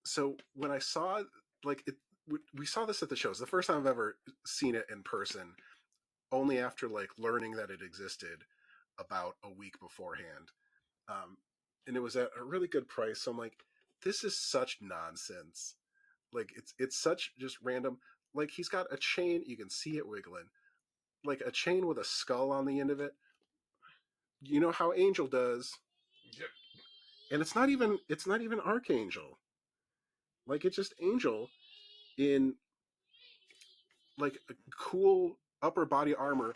so when I saw like it, we saw this at the shows. The first time I've ever seen it in person, only after like learning that it existed about a week beforehand. And it was at a really good price. So I'm like, this is such nonsense. Like it's such just random. Like he's got a chain, you can see it wiggling, like a chain with a skull on the end of it. You know how Angel does, Yep. and it's not even Archangel. Like it's just Angel in like a cool upper body armor,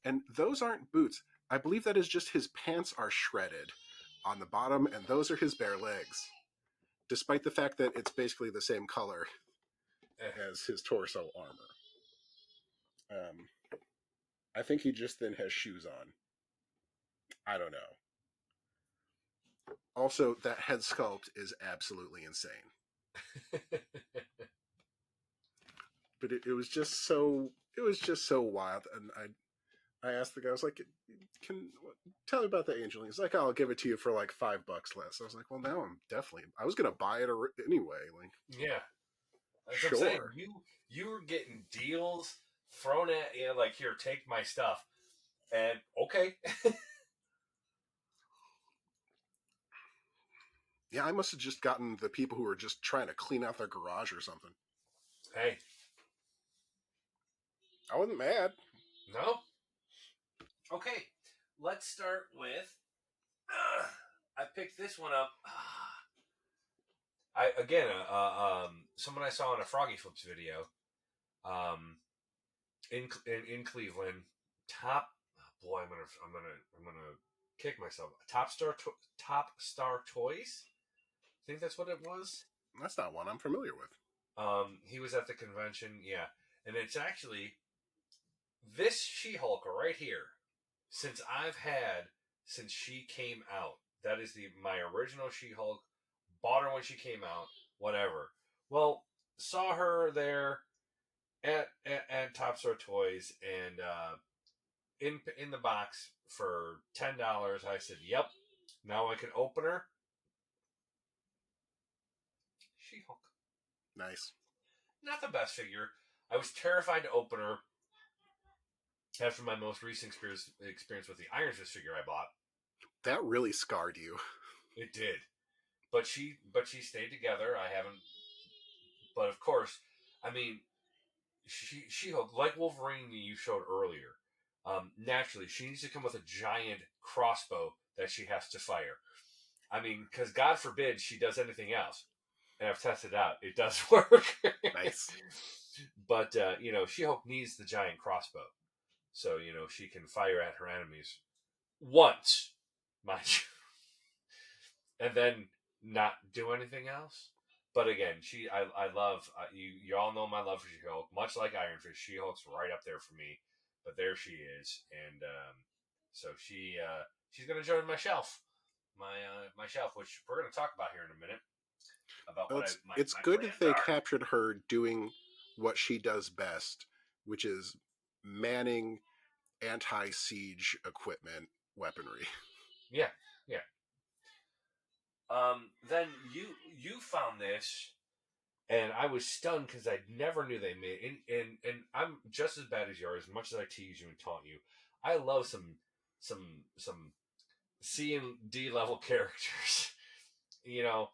and those aren't boots. I believe that is just his pants are shredded on the bottom, and those are his bare legs, despite the fact that it's basically the same color as his torso armor. Um, I think he just then has shoes on. I don't know. Also, that head sculpt is absolutely insane. But it was just so wild, and I asked the guy, I was like, "Can tell me about the angel?" And he's like, "I'll give it to you for like $5 less." I was like, "Well, now I'm definitely. I was gonna buy it anyway. Like, Yeah. That's what I'm saying. sure, You were getting deals thrown at you like, here, take my stuff. And okay. yeah." I must have just gotten the people who were just trying to clean out their garage or something. Hey, I wasn't mad. no? Okay. Let's start with I picked this one up. I again, someone I saw in a Froggy Flips video, um, in Cleveland. Top, oh boy, I'm gonna kick myself. Top Star Toys. I think that's what it was. That's not one I'm familiar with. He was at the convention, yeah, and it's actually this She-Hulk right here. Since I've had since she came out, that is the my original She-Hulk. Bought her when she came out. Whatever. Well, saw her there at Top Store Toys, and in the box for $10. I said, "Yep, now I can open her." She-Hulk. Nice. Not the best figure. I was terrified to open her after my most recent experience with the Iron Fist figure I bought. That really scarred you. It did, but she stayed together. I haven't, but of course, I mean, She-Hulk, like Wolverine you showed earlier. Naturally, she needs to come with a giant crossbow that she has to fire. I mean, because God forbid she does anything else. And I've tested it out; it does work. Nice. But She-Hulk needs the giant crossbow, so she can fire at her enemies once, mind you, and then not do anything else. but again, I love you. You all know my love for She-Hulk. Much like Iron Fist, She-Hulk's right up there for me. But there she is, and so she's gonna join my shelf, my shelf, which we're gonna talk about here in a minute about Well, what it's my good that plans they are. captured her doing what she does best, which is manning anti-siege equipment weaponry. Yeah, yeah. Then you found this, and I was stunned because I never knew they made. And I'm just as bad as you are. As much as I tease you and taunt you, I love some C and D level characters. you know,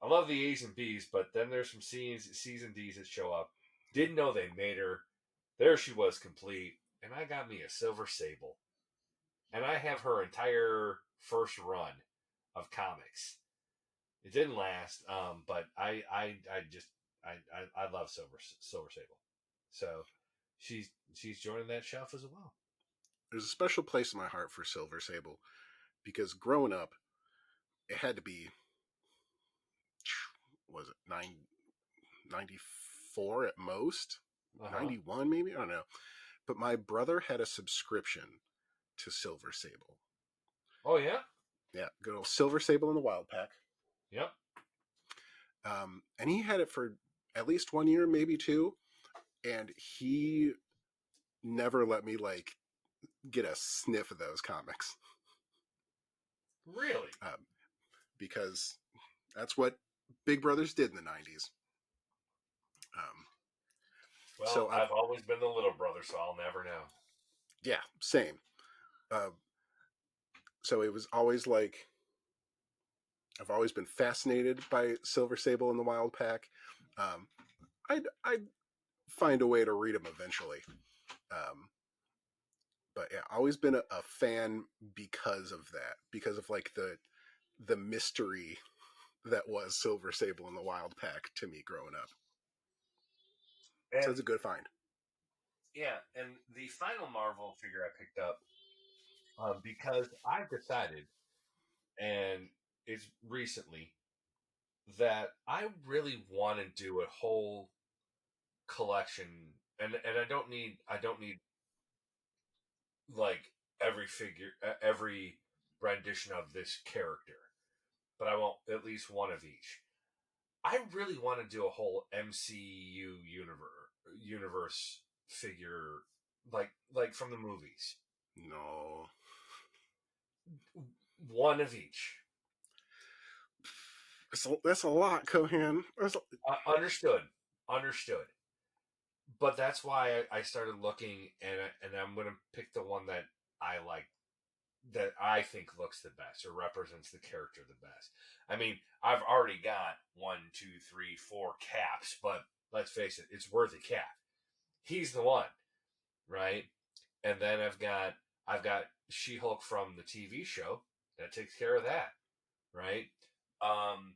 I love the A's and B's, but then there's some C's and D's that show up. Didn't know they made her. There she was, complete, and I got me a Silver Sable, and I have her entire first run of comics. It didn't last, but I just I love Silver Sable, so she's joining that shelf as well. There's a special place in my heart for Silver Sable because growing up, it had to be, was it 94 at most, Uh huh. 91 maybe, I don't know. But my brother had a subscription to Silver Sable. Oh yeah. Yeah, good old Silver Sable in the Wild Pack. Yep. And he had it for at least 1 year, maybe two, and he never let me like get a sniff of those comics Really? um, because that's what Big Brothers did in the 90s. Um, Well, so I've I've always been the little brother, so I'll never know. yeah, same. Uh, so it was always like I've always been fascinated by Silver Sable and the Wild Pack. Um, I'd find a way to read them eventually. Um, but yeah, always been a fan because of that, because of like the mystery that was Silver Sable and the Wild Pack to me growing up. So And it's a good find. yeah, and the final Marvel figure I picked up because I've decided, and it's recently, that I really want to do a whole collection, and I don't need like every figure, every rendition of this character, but I want at least one of each. I really want to do a whole MCU universe figure, like from the movies, No, one of each. that's a lot, Cohan. Understood, understood. But that's why I started looking, and I'm gonna pick the one that I like, that I think looks the best or represents the character the best. I mean, I've already got 1, 2, 3, 4 Caps, but let's face it, it's Worthy Cap. He's the one, right? And then I've got She Hulk from the TV show that takes care of that, right? Um,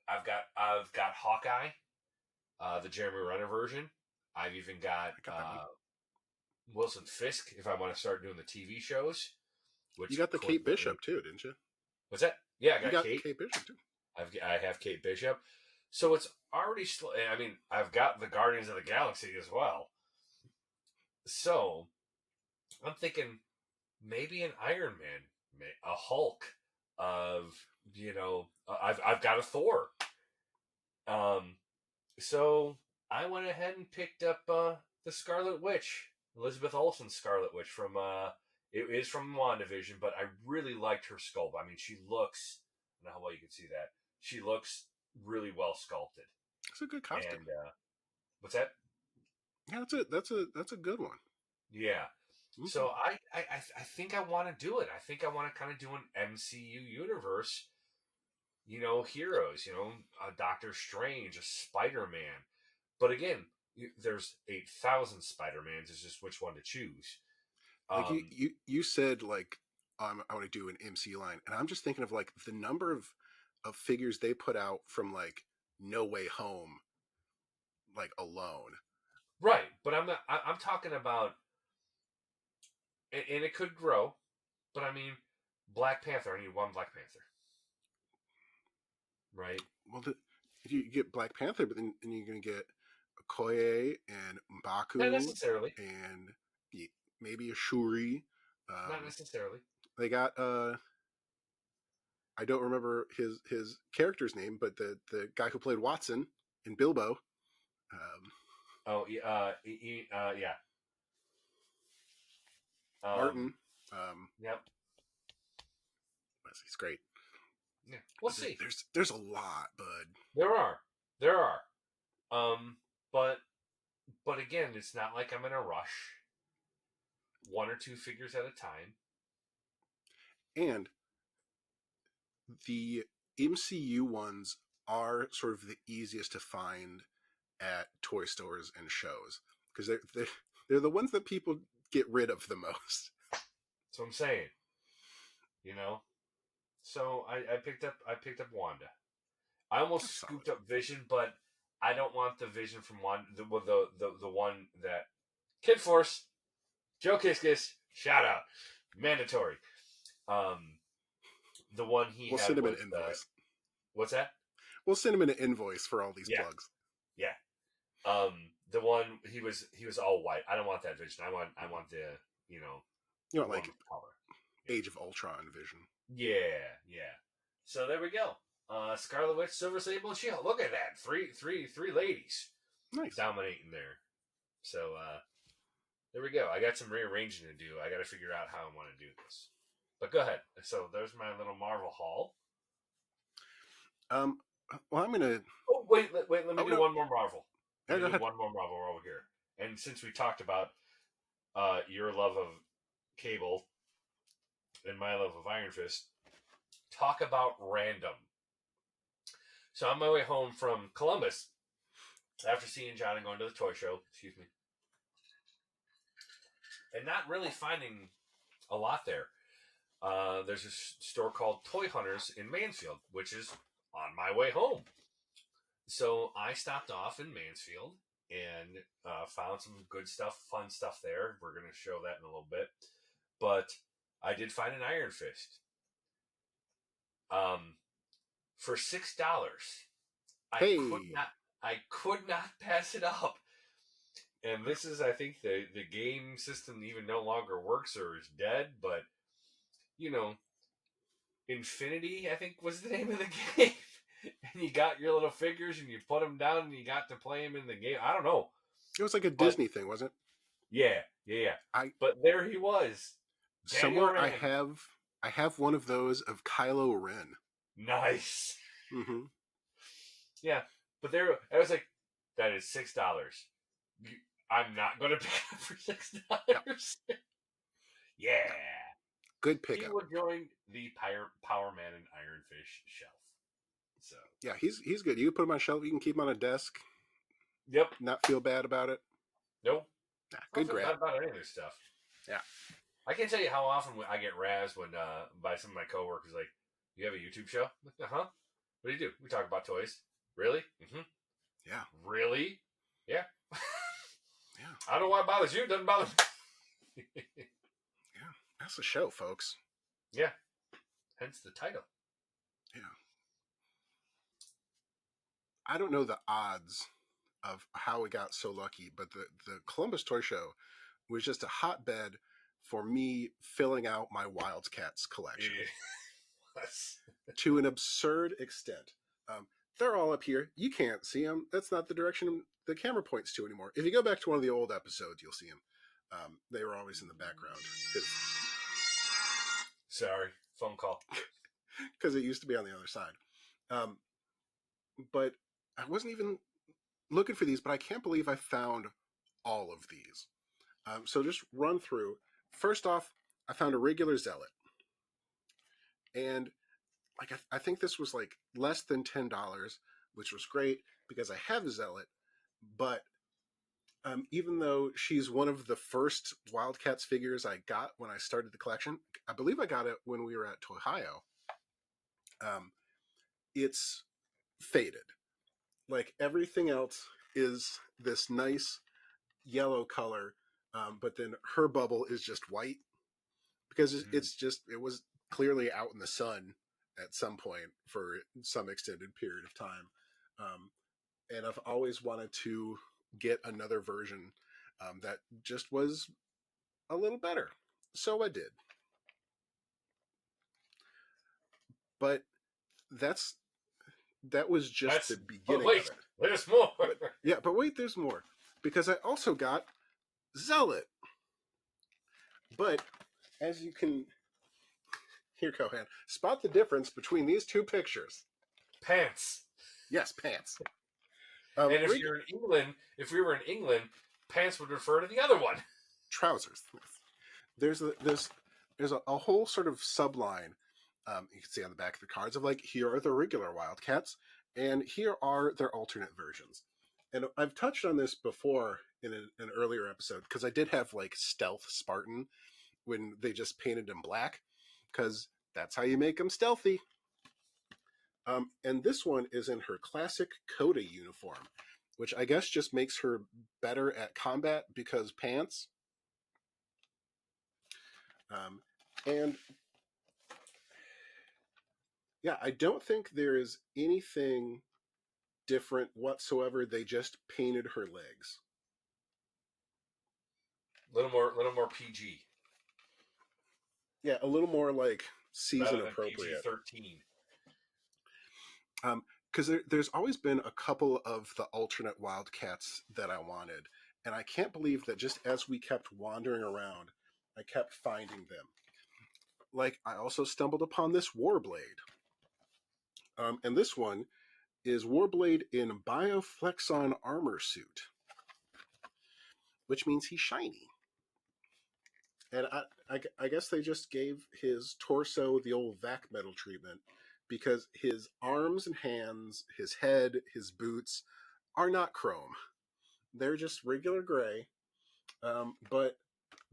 I've got Hawkeye, the Jeremy Renner version. I've even got I got that one. Wilson Fisk if I want to start doing the TV shows, You which got the Kate coincidentally, Bishop too, didn't you? what's that? Yeah, I You got got Kate. Kate Bishop too. I have Kate Bishop. So it's already. I mean, I've got the Guardians of the Galaxy as well. So I'm thinking maybe an Iron Man, a Hulk, of I've got a Thor. Um, so I went ahead and picked up the Scarlet Witch, Elizabeth Olsen's Scarlet Witch from it is from WandaVision, but I really liked her sculpt. I mean, she looks. I don't know how well you can see that. She looks really well sculpted. It's a good costume. And what's that? Yeah, that's a good one. Yeah. Mm-hmm. So I think I want to do it. I think I want to kind of do an MCU universe. Heroes. Doctor Strange, a Spider Man. But again, there's 8,000 Spider Mans. It's just which one to choose. Like you Um, you you said like I want to do an MC line, and I'm just thinking of like the number of figures they put out from like No Way Home, like alone. right, but I'm not. I'm talking about, and it could grow. But I mean, Black Panther. I need one Black Panther, right? Well, you get Black Panther, but then you're going to get Okoye and Not Mbaku necessarily. and maybe a Shuri. Not Um, necessarily. they got I don't remember his character's name, but the guy who played Watson in Bilbo, Oh, yeah. Martin. Yep. He's great. Yeah. We'll But see. there's a lot, bud. There are. There are. Um, but again, it's not like I'm in a rush. One or two figures at a time. And the MCU ones are sort of the easiest to find at toy stores and shows because they're the ones that people get rid of the most. That's what I'm saying. You know. So I picked up Wanda. I That's almost solid. scooped up Vision, but I don't want the Vision from Wanda. The one that Kid Force, Joe Kiss Kiss, shout out, mandatory. Um, the one he We'll had send him an was invoice. what's that? We'll send him an invoice for all these Yeah, plugs. yeah. The one he was all white. I don't want that Vision. I want the you know You know, one like with color. Yeah. Age of Ultron Vision. Yeah, yeah. So there we go. Scarlet Witch, Silver Sable, and Shield. Look at that. Three ladies Nice. dominating there. So there we go. I got some rearranging to do. I got to figure out how I want to do this. But go ahead. So there's my little Marvel haul. Um, well, I'm gonna. Oh wait. Let me Oh do no. one more Marvel. Let Yeah, me go do ahead. one more Marvel while we're here. And since we talked about your love of Cable and my love of Iron Fist, talk about random. So on my way home from Columbus, after seeing John and going to the toy show, excuse me, and not really finding a lot there. There's a store called Toy Hunters in Mansfield, which is on my way home. So I stopped off in Mansfield and found some good stuff, fun stuff there. We're going to show that in a little bit. But I did find an Iron Fist. Um, for $6. I could Hey, not I could not pass it up. And this is, I think, the game system even no longer works or is dead, but you know, Infinity, I think, was the name of the game. And you got your little figures and you put them down and you got to play them in the game. I don't know. it was like a But Disney thing, wasn't it? yeah. I But there he was. Daniel somewhere Rand. I have one of those of Kylo Ren. Nice. Mm-hmm. Yeah. But there, I was like, that is $6. I'm not going to pay it for Yep. $6. Yeah. Good He pickup. would join the Power Man and Iron Fish shelf. So, Yeah, he's good. You can put him on a shelf. You can keep him on a desk. yep. Not feel bad about it. Nope. Nah, I don't good feel grab. bad about any of this stuff. Yeah. I can't tell you how often I get razzed when by some of my coworkers like, "You have a YouTube show?" I'm like, "Uh huh." What do you do? We talk about toys. Really? Mm-hmm. Yeah. Really? Yeah. Yeah. I don't know why it bothers you. It doesn't bother me. Yeah. That's the show, folks. Yeah. Hence the title. Yeah. I don't know the odds of how we got so lucky, but the Columbus Toy Show was just a hotbed for me filling out my Wildcats collection Yes. to an absurd extent. They're all up here. You can't see them. That's not the direction the camera points to anymore. If you go back to one of the old episodes, you'll see them. They were always in the background Sorry. Phone call. because it used to be on the other side. Um, but I wasn't even looking for these, but I can't believe I found all of these. So just run through. First off, I found a regular zealot, and like I think this was like less than $10, which was great because I have a zealot. But even though she's one of the first Wildcats figures I got when I started the collection, I believe I got it when we were at Tohio. Um, it's faded. Like everything else is this nice yellow color, but then her bubble is just white because Mm. it's just it was clearly out in the sun at some point for some extended period of time. um, and I've always wanted to get another version that just was a little better. So I did. But that's that was just That's the but beginning of wait, it. there's more. But yeah, but wait, there's more because I also got Zealot. But as you can hear, Kohan, spot the difference between these two pictures. Pants. Yes, pants. And if Rig you're in England, if we were in England, pants would refer to the other one. trousers. There's a whole sort of subline. You can see on the back of the cards of like here are the regular Wildcats, and here are their alternate versions. And I've touched on this before in an earlier episode because I did have like Stealth Spartan when they just painted him black because that's how you make them stealthy. And this one is in her classic Coda uniform, which I guess just makes her better at combat because pants. Um, and yeah, I don't think there is anything different whatsoever. They just painted her legs. Little more PG Yeah, a little more like season rather than PG appropriate. 13. Because there's always been a couple of the alternate Wildcats that I wanted, and I can't believe that just as we kept wandering around, I kept finding them. Like I also stumbled upon this Warblade, and this one is Warblade in Bioflexon armor suit, which means he's shiny. And I guess they just gave his torso the old vac metal treatment because his arms and hands, his head, his boots are not chrome. They're just regular gray. But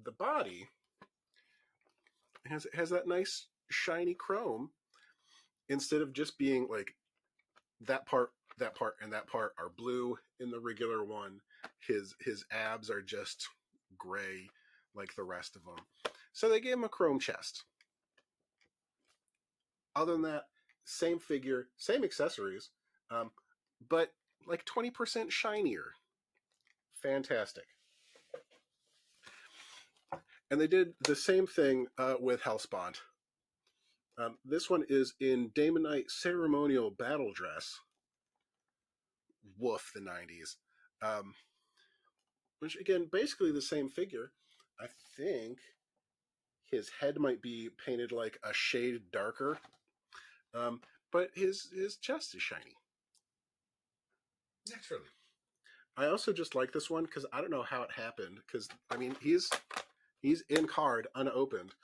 the body has that nice shiny chrome instead of just being like that part, and that part are blue in the regular one. His abs are just gray like the rest of them. So they gave him a chrome chest. Other than that, same figure, same accessories, um, but like 20% shinier. Fantastic. And they did the same thing with Hellspawn. This one is in Daemonite ceremonial battle dress. Woof, the 90s. Um, which, again, basically the same figure. I think his head might be painted like a shade darker, um, but his chest is shiny. Naturally. I also just like this one because I don't know how it happened. Because I mean, he's in card unopened,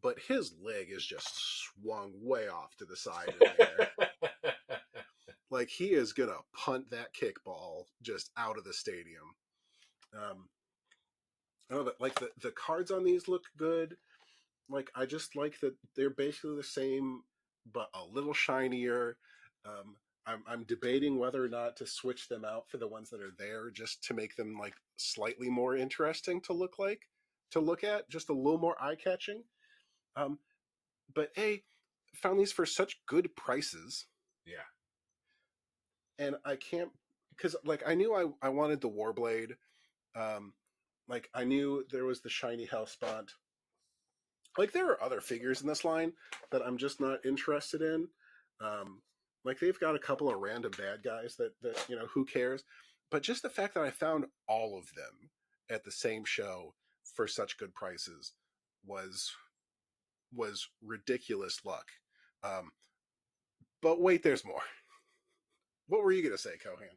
but his leg is just swung way off to the side in the air. Like he is gonna punt that kickball just out of the stadium. Um, I know that like the cards on these look good. Like I just like that they're basically the same, but a little shinier. Um, I'm debating whether or not to switch them out for the ones that are there, just to make them like slightly more interesting to look at, just a little more eye catching. Um, but found these for such good prices, Yeah. and I can't because like I knew I wanted the Warblade. Um, like I knew there was the shiny Hellspawn. Like there are other figures in this line that I'm just not interested in. Um, like they've got a couple of random bad guys that who cares? But just the fact that I found all of them at the same show for such good prices was was ridiculous luck. Um, but wait, there's more. What were you gonna say, Cohan?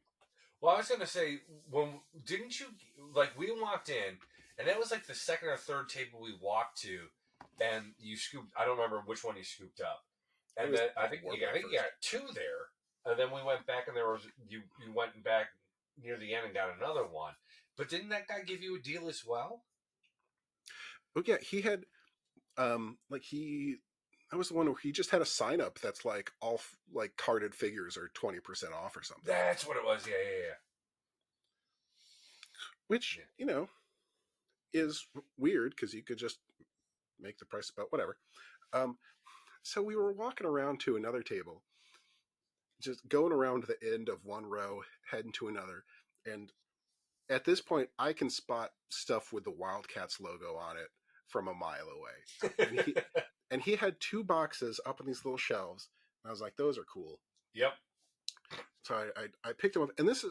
Well, I was gonna say, when didn't you like we walked in, and that was like the second or third table we walked to, and you scooped. I don't remember which one you scooped up, It and was then I Warblade think you first. got two there, and then we went back, and there was you went back near the end and got another one. But didn't that guy give you a deal as well? Oh yeah, he had like he that was the one where he just had a sign up that's like all like carded figures are 20% off or something. That's what it was. Yeah, yeah, Which, yeah. is weird because you could just make the price about whatever. Um, so we were walking around to another table just going around the end of one row, heading to another. And at this point, I can spot stuff with the Wildcats logo on it from a mile away. And he had two boxes up on these little shelves. And I was like, those are cool. Yep. So I picked them up, and this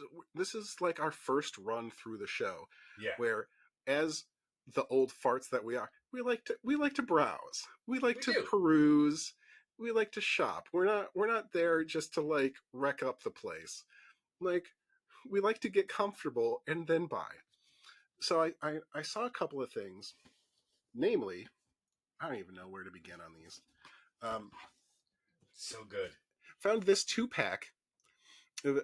is like our first run through the show, Yeah. where as the old farts that we like to browse, we like We to do. peruse, we like to shop. We're not there just to like wreck up the place. Like we like to get comfortable and then buy. So I saw a couple of things, namely, I don't even know where to begin on these. Um, So good. Found this 2-pack,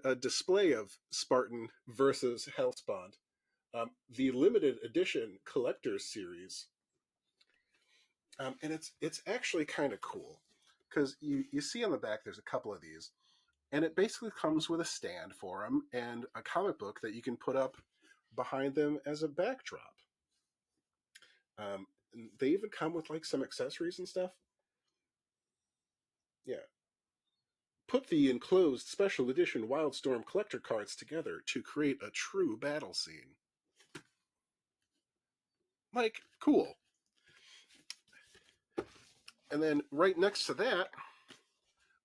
a display of Spartan versus Hellspawn, the limited edition collector's series, and it's actually kind of cool because you see on the back there's a couple of these, and it basically comes with a stand for them and a comic book that you can put up behind them as a backdrop. They even come with like some accessories and stuff. Yeah. Put the enclosed special edition Wildstorm collector cards together to create a true battle scene. Like, cool. And then right next to that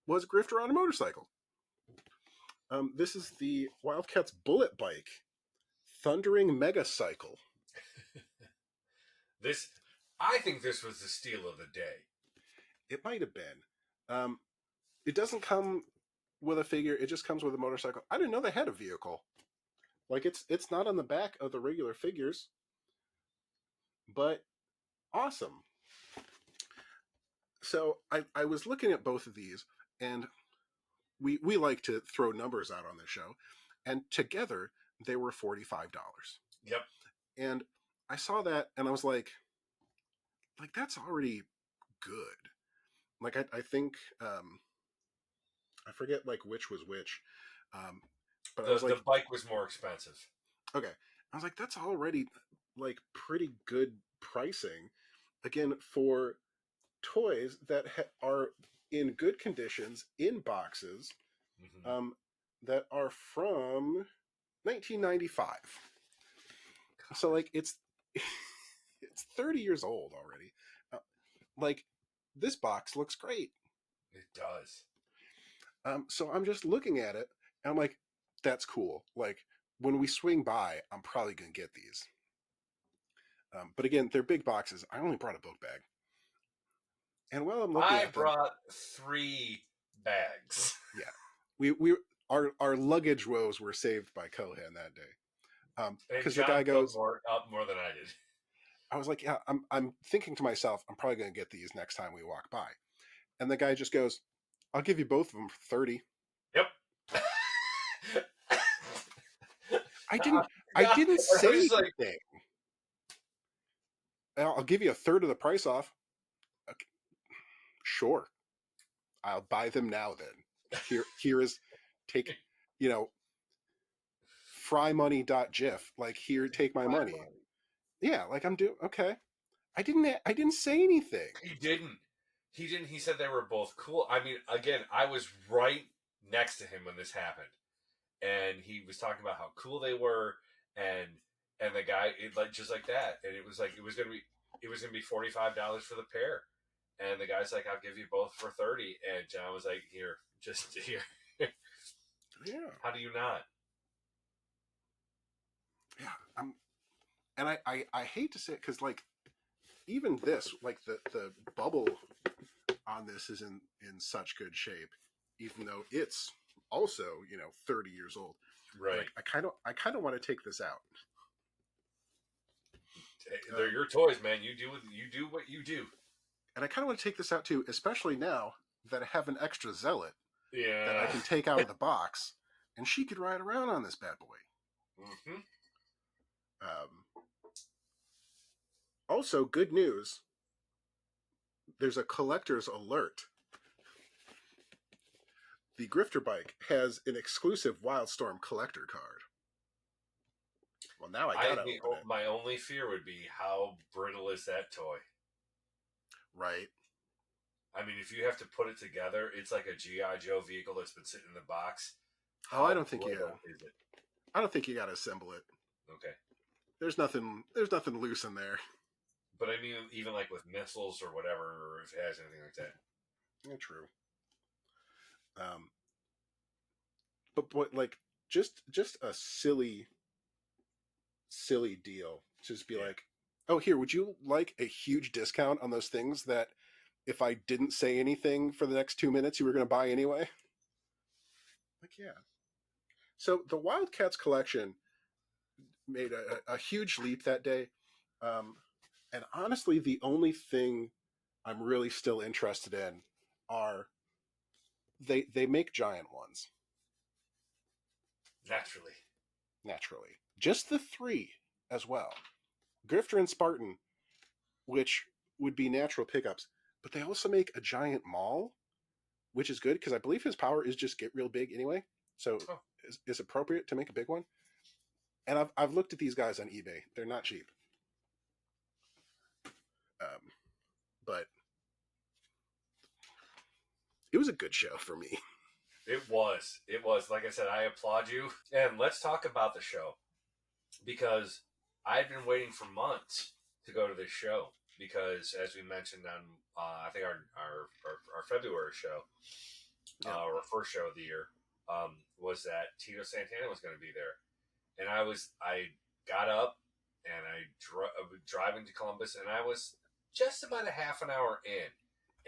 was Grifter on a motorcycle. This is the Wildcats Bullet Bike Thundering Mega Cycle. This, I think this was the steal of the day. It might have been. It doesn't come with a figure. It just comes with a motorcycle. I didn't know they had a vehicle. Like it's not on the back of the regular figures, but awesome. So I was looking at both of these, and we like to throw numbers out on the show, and together they were $45. Yep. And I saw that, and I was like that's already good. Like I think I forget like which was which, but I was The like, bike was more expensive. okay, I was like that's already like pretty good pricing, again for toys that are in good conditions in boxes, Mm-hmm. um, that are from 1995. So like it's 30 years old already. Uh, like this box looks great. It does. So I'm just looking at it and I'm like, that's cool. Like when we swing by, I'm probably gonna get these. But again, they're big boxes. I only brought a book bag, and while I'm looking I at them, brought 3 bags. yeah, we our luggage woes were saved by Kohan that day. And Because the guy John filled goes, up more than I did. I was like, yeah, I'm thinking to myself, I'm probably gonna get these next time we walk by. And the guy just goes, I'll give you both of them for 30. Yep. I I didn't I didn't was say just like, anything. I'll give you a third of the price off. Okay, sure. I'll buy them now then. Here is take, you know, frymoney.gif. Like here, take my money. Yeah, like I'm doing okay. I didn't say anything. he didn't. He didn't. He said they were both cool. I mean, again, I was right next to him when this happened, and he was talking about how cool they were, and the guy, like just like that, and it was like it was gonna be $45 for the pair, and the guy's like, I'll give you both for 30, and John was like, here, just here. Yeah. How do you not? Yeah. I hate to say it because like even this, like the bubble on this is in such good shape, even though it's also 30 years old. Right. Like I kind of want to take this out. They're Um, your toys, man. You do what you do. and I kind of want to take this out too, especially now that I have an extra zealot that I Yeah. can take out of the box, and she could ride around on this bad boy. Mm-hmm. Um, Also, good news. There's a collector's alert. The Grifter bike has an exclusive Wildstorm collector card. Well, now I gotta open it, My only fear would be how brittle is that toy. right? I mean, if you have to put it together, it's like a GI Joe vehicle that's been sitting in the box. Oh, I How don't think you. brittle is it? I don't think you got to assemble it. Okay, There's nothing. There's nothing loose in there. but I mean, even like with missiles or whatever, or if it has anything like that. Yeah, true. Um, but like just a silly deal. Just be Yeah, like, oh, here, would you like a huge discount on those things that if I didn't say anything for the next 2 minutes, you were going to buy anyway? Like, yeah. So the Wildcats collection made a huge leap that day. Um, and honestly, the only thing I'm really still interested in are they make giant ones naturally. naturally. Just the three as well. Grifter and Spartan, which would be natural pickups, but they also make a giant Maul, which is good because I believe his power is just get real big anyway. So Oh, it's appropriate to make a big one. And I've looked at these guys on eBay; they're not cheap. Um, but it was a good show for me. it was. It was. Like I said, I applaud you. And let's talk about the show because I've been waiting for months to go to this show because, as we mentioned on, I think our February show, Yeah. our first show of the year, was that Tito Santana was going to be there, and I got up and I driving to Columbus, and I was just about a half an hour in,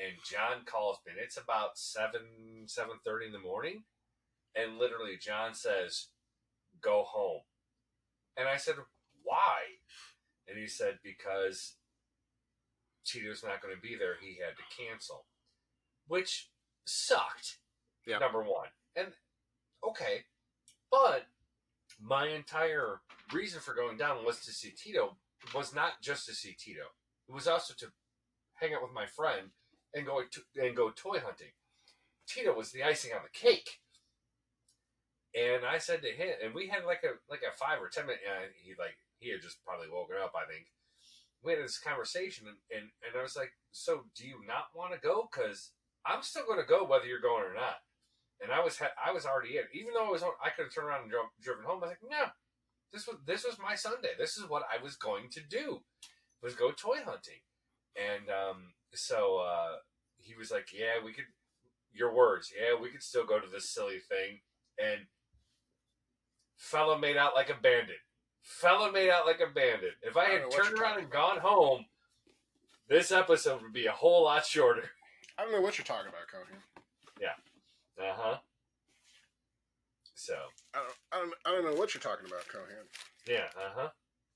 and John calls me, and it's about 7:30 in the morning, and literally John says, "Go home," and I said, "Why?" And he said, "Because Tito's not going to be there. He had to cancel," which sucked. Yeah. Number one, and okay, but my entire reason for going down was to see Tito. Was not just to see Tito. It was also to hang out with my friend and go toy hunting. Tito was the icing on the cake. And I said to him, and we had like a 5 or 10 minute. He had just probably woken up. I think we had this conversation, and I was like, "So do you not want to go? Because I'm still going to go whether you're going or not." And I was already in, even though I could have turned around and driven home. I was like, "No, this was my Sunday. This is what I was going to do, was go toy hunting." And he was like, "Yeah, we could." Your words, "Yeah, we could still go to this silly thing." And fella made out like a bandit. Fella made out like a bandit. If I I don't know had what you're turned around talking and about. gone home, this episode would be a whole lot shorter. I don't know what you're talking about, Cody. Yeah. Uh huh. So. I don't know what you're talking about, Cohan. Yeah. Uh huh.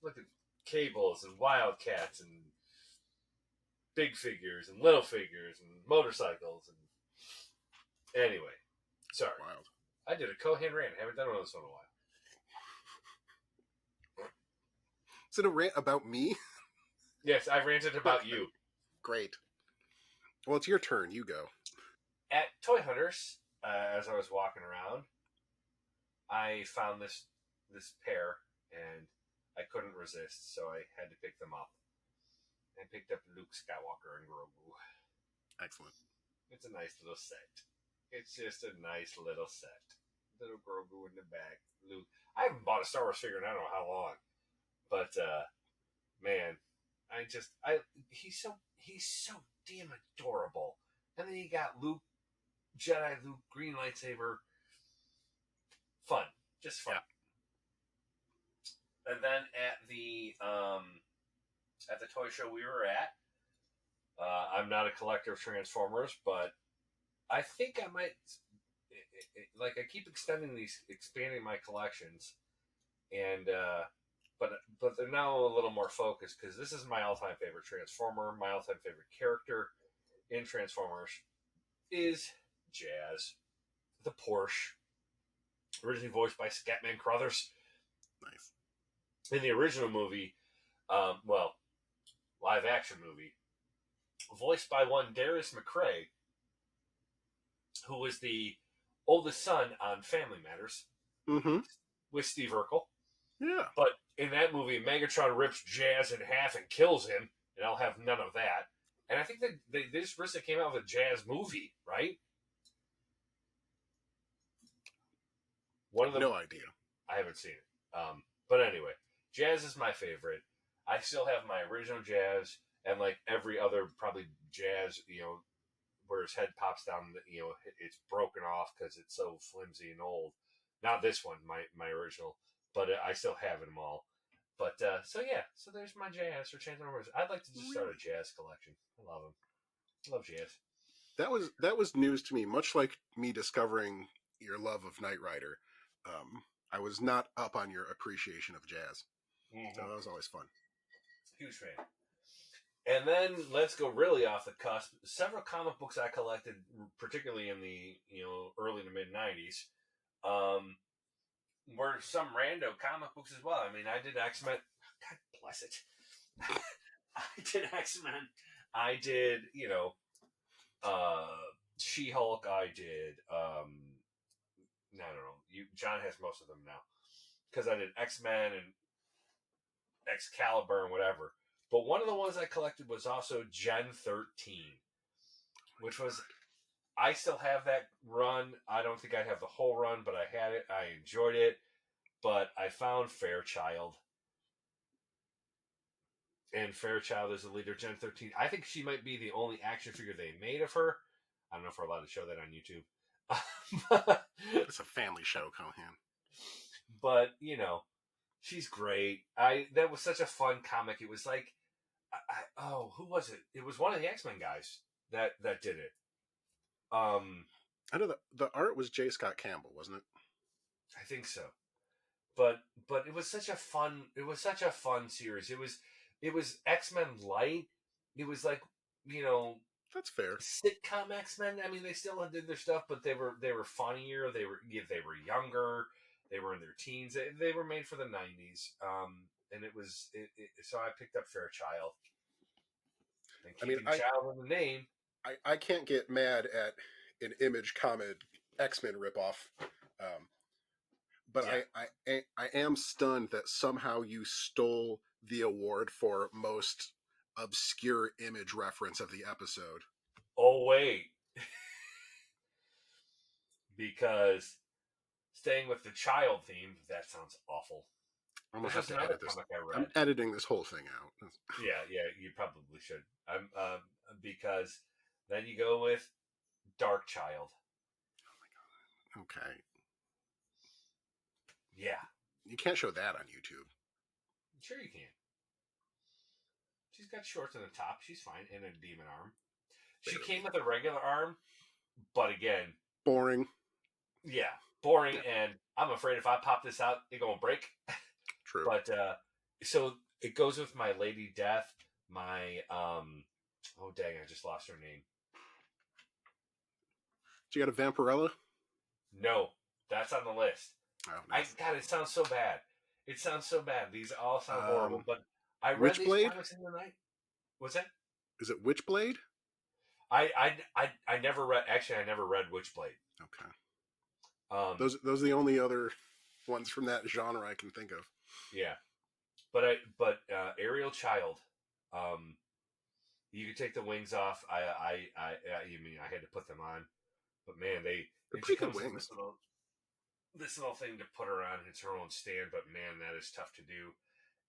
Look at cables and wildcats and big figures and little figures and motorcycles and anyway. Sorry. Wild. I did a Cohen rant. I haven't done one of those in a while. Is it a rant about me? Yes, I ranted about you. Great. Well, it's your turn. You go. At Toy Hunters, as I was walking around, I found this pair and I couldn't resist, so I had to pick them up. I picked up Luke Skywalker and Grogu. Excellent. It's a nice little set. It's just a nice little set. Little Grogu in the back. Luke. I haven't bought a Star Wars figure in I don't know how long, but man, he's so damn adorable. And then you got Luke, Jedi Luke, green lightsaber. Fun, just fun. Yeah. And then at the toy show we were at, I'm not a collector of Transformers, but I think I might like I keep expanding my collections, and but they're now a little more focused because this is my all-time favorite Transformer. My all-time favorite character in Transformers is Jazz, the Porsche, originally voiced by Scatman Crothers. Nice. In the original movie, live action movie, voiced by one Darius McRae, who was the oldest son on Family Matters Mm-hmm. with Steve Urkel. Yeah. But in that movie, Megatron rips Jazz in half and kills him, and I'll have none of that. And I think that they just recently came out with a jazz movie, right? I One of have the no idea. I haven't seen it. But anyway, jazz is my favorite. I still have my original jazz, and like every other probably jazz, where his head pops down, it's broken off because it's so flimsy and old. Not this one, my original, but I still have them all. But so yeah, so there's my jazz for Chanting Numbers. I'd like to just start a Really? jazz collection. I love them. I love jazz. That was news to me. Much like me discovering your love of Knight Rider, I was not up on your appreciation of jazz, so Mm-hmm. that was always fun. Huge fan. And then let's go really off the cusp. Several comic books I collected, particularly in the early to mid '90s, um, were some rando comic books as well. I mean, I did X Men. God bless it. I did X Men. I did uh, She Hulk. I did. I don't know. John has most of them now because I did X Men and Excalibur and whatever. But one of the ones I collected was also Gen 13, which was I still have that run. I don't think I have the whole run, but I had it. I enjoyed it. But I found Fairchild. And Fairchild is the leader of Gen 13. I think she might be the only action figure they made of her. I don't know if we're allowed to show that on YouTube. It's a family show, Cohan. But, she's great. That was such a fun comic. It was like, who was it? It was one of the X-Men guys that did it. I know the art was J. Scott Campbell, wasn't it? I think so. But it was such a fun series. It was X-Men light. It was like, you know, That's fair. sitcom X-Men. I mean, they still did their stuff, but they were funnier. They were younger. They were in their teens. They were made for the '90s. And so I picked up Fairchild and I mean, keeping child in the name. I can't get mad at an Image Comic X-Men ripoff. But Yeah. I am stunned that somehow you stole the award for most obscure image reference of the episode. Oh wait, because staying with the child theme, that sounds awful. I'm gonna This have was to another edit this. comic I I'm read. editing this whole thing out. Yeah, yeah, you probably should. Because then you go with Dark Child. Okay, Yeah, you can't show that on YouTube. sure you can. She's got shorts on the top. She's fine, and a demon arm. She Barely. came with a regular arm, but again, Boring. yeah, boring. Yeah, And I'm afraid if I pop this out, it's gonna break. true. But so it goes with my Lady Death. My oh dang, I just lost her name. So you got a Vampirella? No, that's on the list. Oh, no. God, it sounds so bad. It sounds so bad. These all sound horrible. Um, But I read these Witchblade? comics in the night. What's that? Is it Witchblade? I never read. Actually, I never read Witchblade. Okay. Um, Those are the only other ones from that genre I can think of. yeah, but Ariel Child. Um, you could take the wings off. You mean I had to put them on, but man, They're and she pretty good comes with wings. this little thing to put her on. It's her own stand, but man, that is tough to do.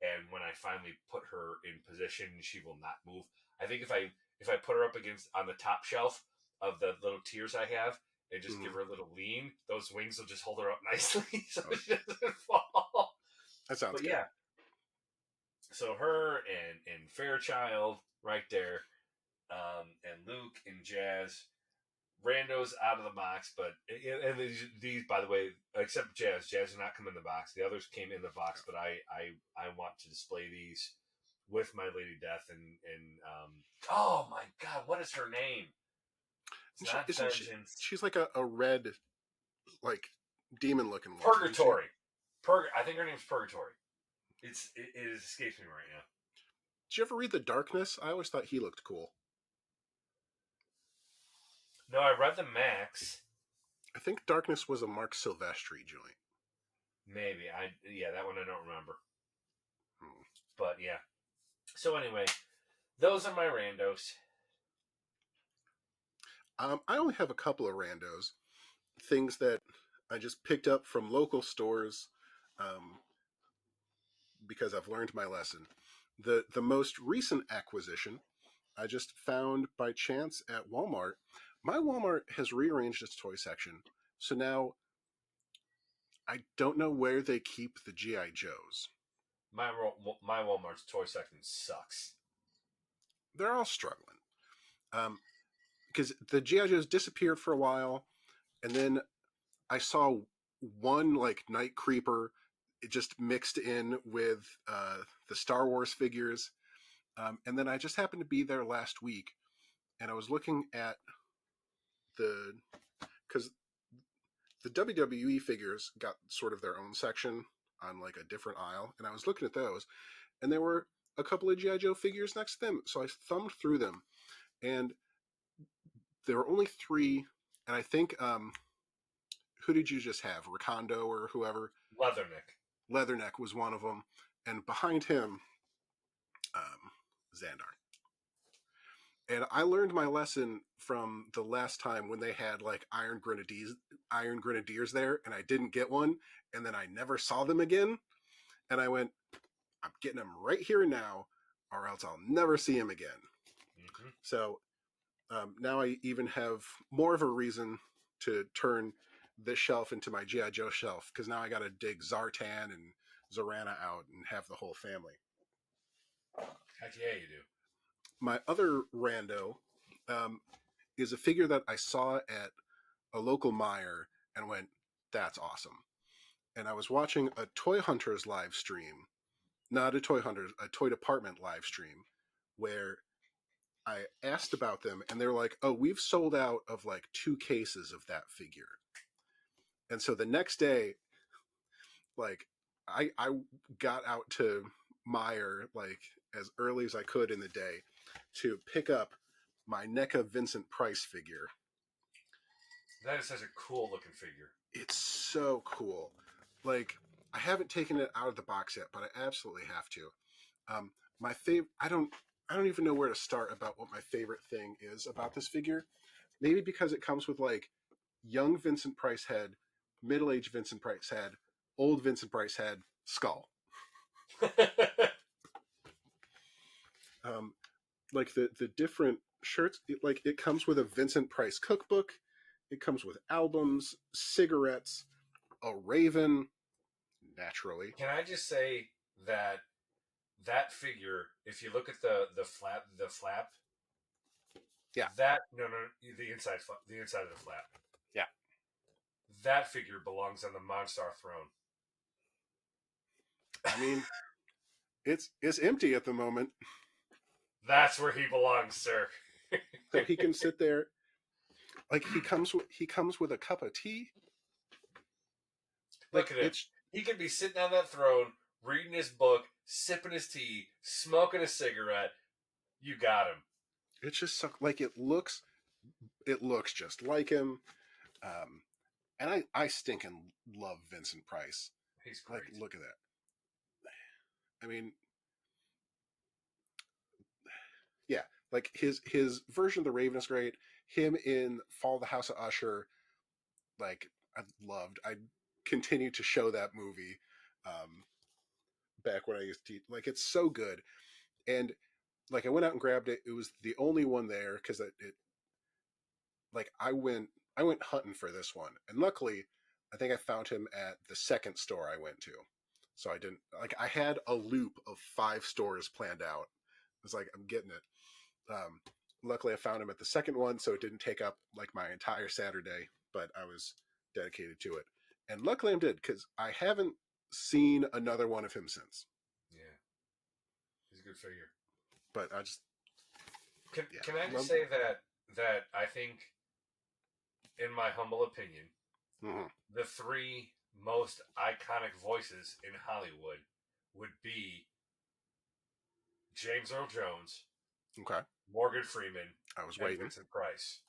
And when I finally put her in position, she will not move. I think if I put her up against on the top shelf of the little tiers I have and just give Mm. her a little lean, those wings will just hold her up nicely so Oh, she doesn't fall. that sounds But good. yeah, so her and Fairchild right there, and Luke and Jazz. Randos out of the box, but and these by the way, except Jazz did not come in the box. The others came in the box, but I want to display these with my Lady Death and oh my God, what is her name? It's not Isn't she? Vengeance. She's like a red, like demon looking one, isn't she? Purgatory. I think her name's Purgatory. It escapes me right now. Did you ever read The Darkness? I always thought he looked cool. No, I read the Max. I think Darkness was a Mark Silvestri joint. Maybe yeah, that one I don't remember. Hmm. But yeah. So anyway, those are my randos. I only have a couple of randos, things that I just picked up from local stores um, because I've learned my lesson. The most recent acquisition I just found by chance at Walmart. My Walmart has rearranged its toy section, so now I don't know where they keep the GI Joes. My Walmart's toy section sucks. They're all struggling because the GI Joes disappeared for a while, and then I saw one like Night Creeper. It just mixed in with the Star Wars figures, and then I just happened to be there last week, and I was looking at the because the WWE figures got sort of their own section on like a different aisle, and I was looking at those, and there were a couple of GI Joe figures next to them. So I thumbed through them, and there were only three. And I think who did you just have? Ricondo or whoever? Leatherneck. Leatherneck was one of them, and behind him, Xandar. And I learned my lesson from the last time when they had like Iron Grenadiers there, and I didn't get one, and then I never saw them again. And I went, I'm getting them right here and now, or else I'll never see him again. Mm-hmm. So now I even have more of a reason to turn this shelf into my GI Joe shelf because now I got to dig Zartan and Zorana out and have the whole family. Heck yeah, you do. My other rando um, is a figure that I saw at a local Meijer and went, "That's awesome." And I was watching a Toy Hunters live stream, not a Toy Hunters, a Toy Department live stream, where I asked about them, and they're like, "Oh, we've sold out of like 2 cases of that figure." And so the next day, like, I got out to Meyer like as early as I could in the day to pick up my NECA Vincent Price figure. That is such a cool looking figure. It's so cool. Like, I haven't taken it out of the box yet, but I absolutely have to. My favorite, I don't even know where to start about what my favorite thing is about this figure. Maybe because it comes with like young Vincent Price head, middle-aged Vincent Price head, old Vincent Price head, skull. Um, like the different shirts, like it comes with a Vincent Price cookbook. It comes with albums, cigarettes, a raven, naturally. Can I just say that that figure, if you look at the flap, Yeah, that no, the inside of the flap, yeah. that figure belongs on the Monstar throne. I mean, it's empty at the moment, That's where he belongs, sir. so he can sit there. Like he comes with a cup of tea. Look Like at him. it's He could be sitting on that throne, reading his book, sipping his tea, smoking a cigarette. You got him. it's just so, like it looks just like him. Um, and I stinking love Vincent Price. He's Like, great. look at that. I mean, yeah, like his version of the Raven is great. Him in Fall of the House of Usher, like I loved. I continue to show that movie um, back when I used to like it's so good. And like I went out and grabbed it. It was the only one there because it like I went hunting for this one, and luckily, I think I found him at the second store I went to. So I didn't like I had a loop of 5 stores planned out. I was like, I'm getting it. Um, Luckily, I found him at the second one, so it didn't take up like my entire Saturday, but I was dedicated to it. And luckily, I did because I haven't seen another one of him since. Yeah, he's a good figure. But I just, yeah, Can I just love. say that I think, in my humble opinion, Mm-hmm. the three most iconic voices in Hollywood would be James Earl Jones, Okay, Morgan Freeman, I was and waiting. Vincent Price.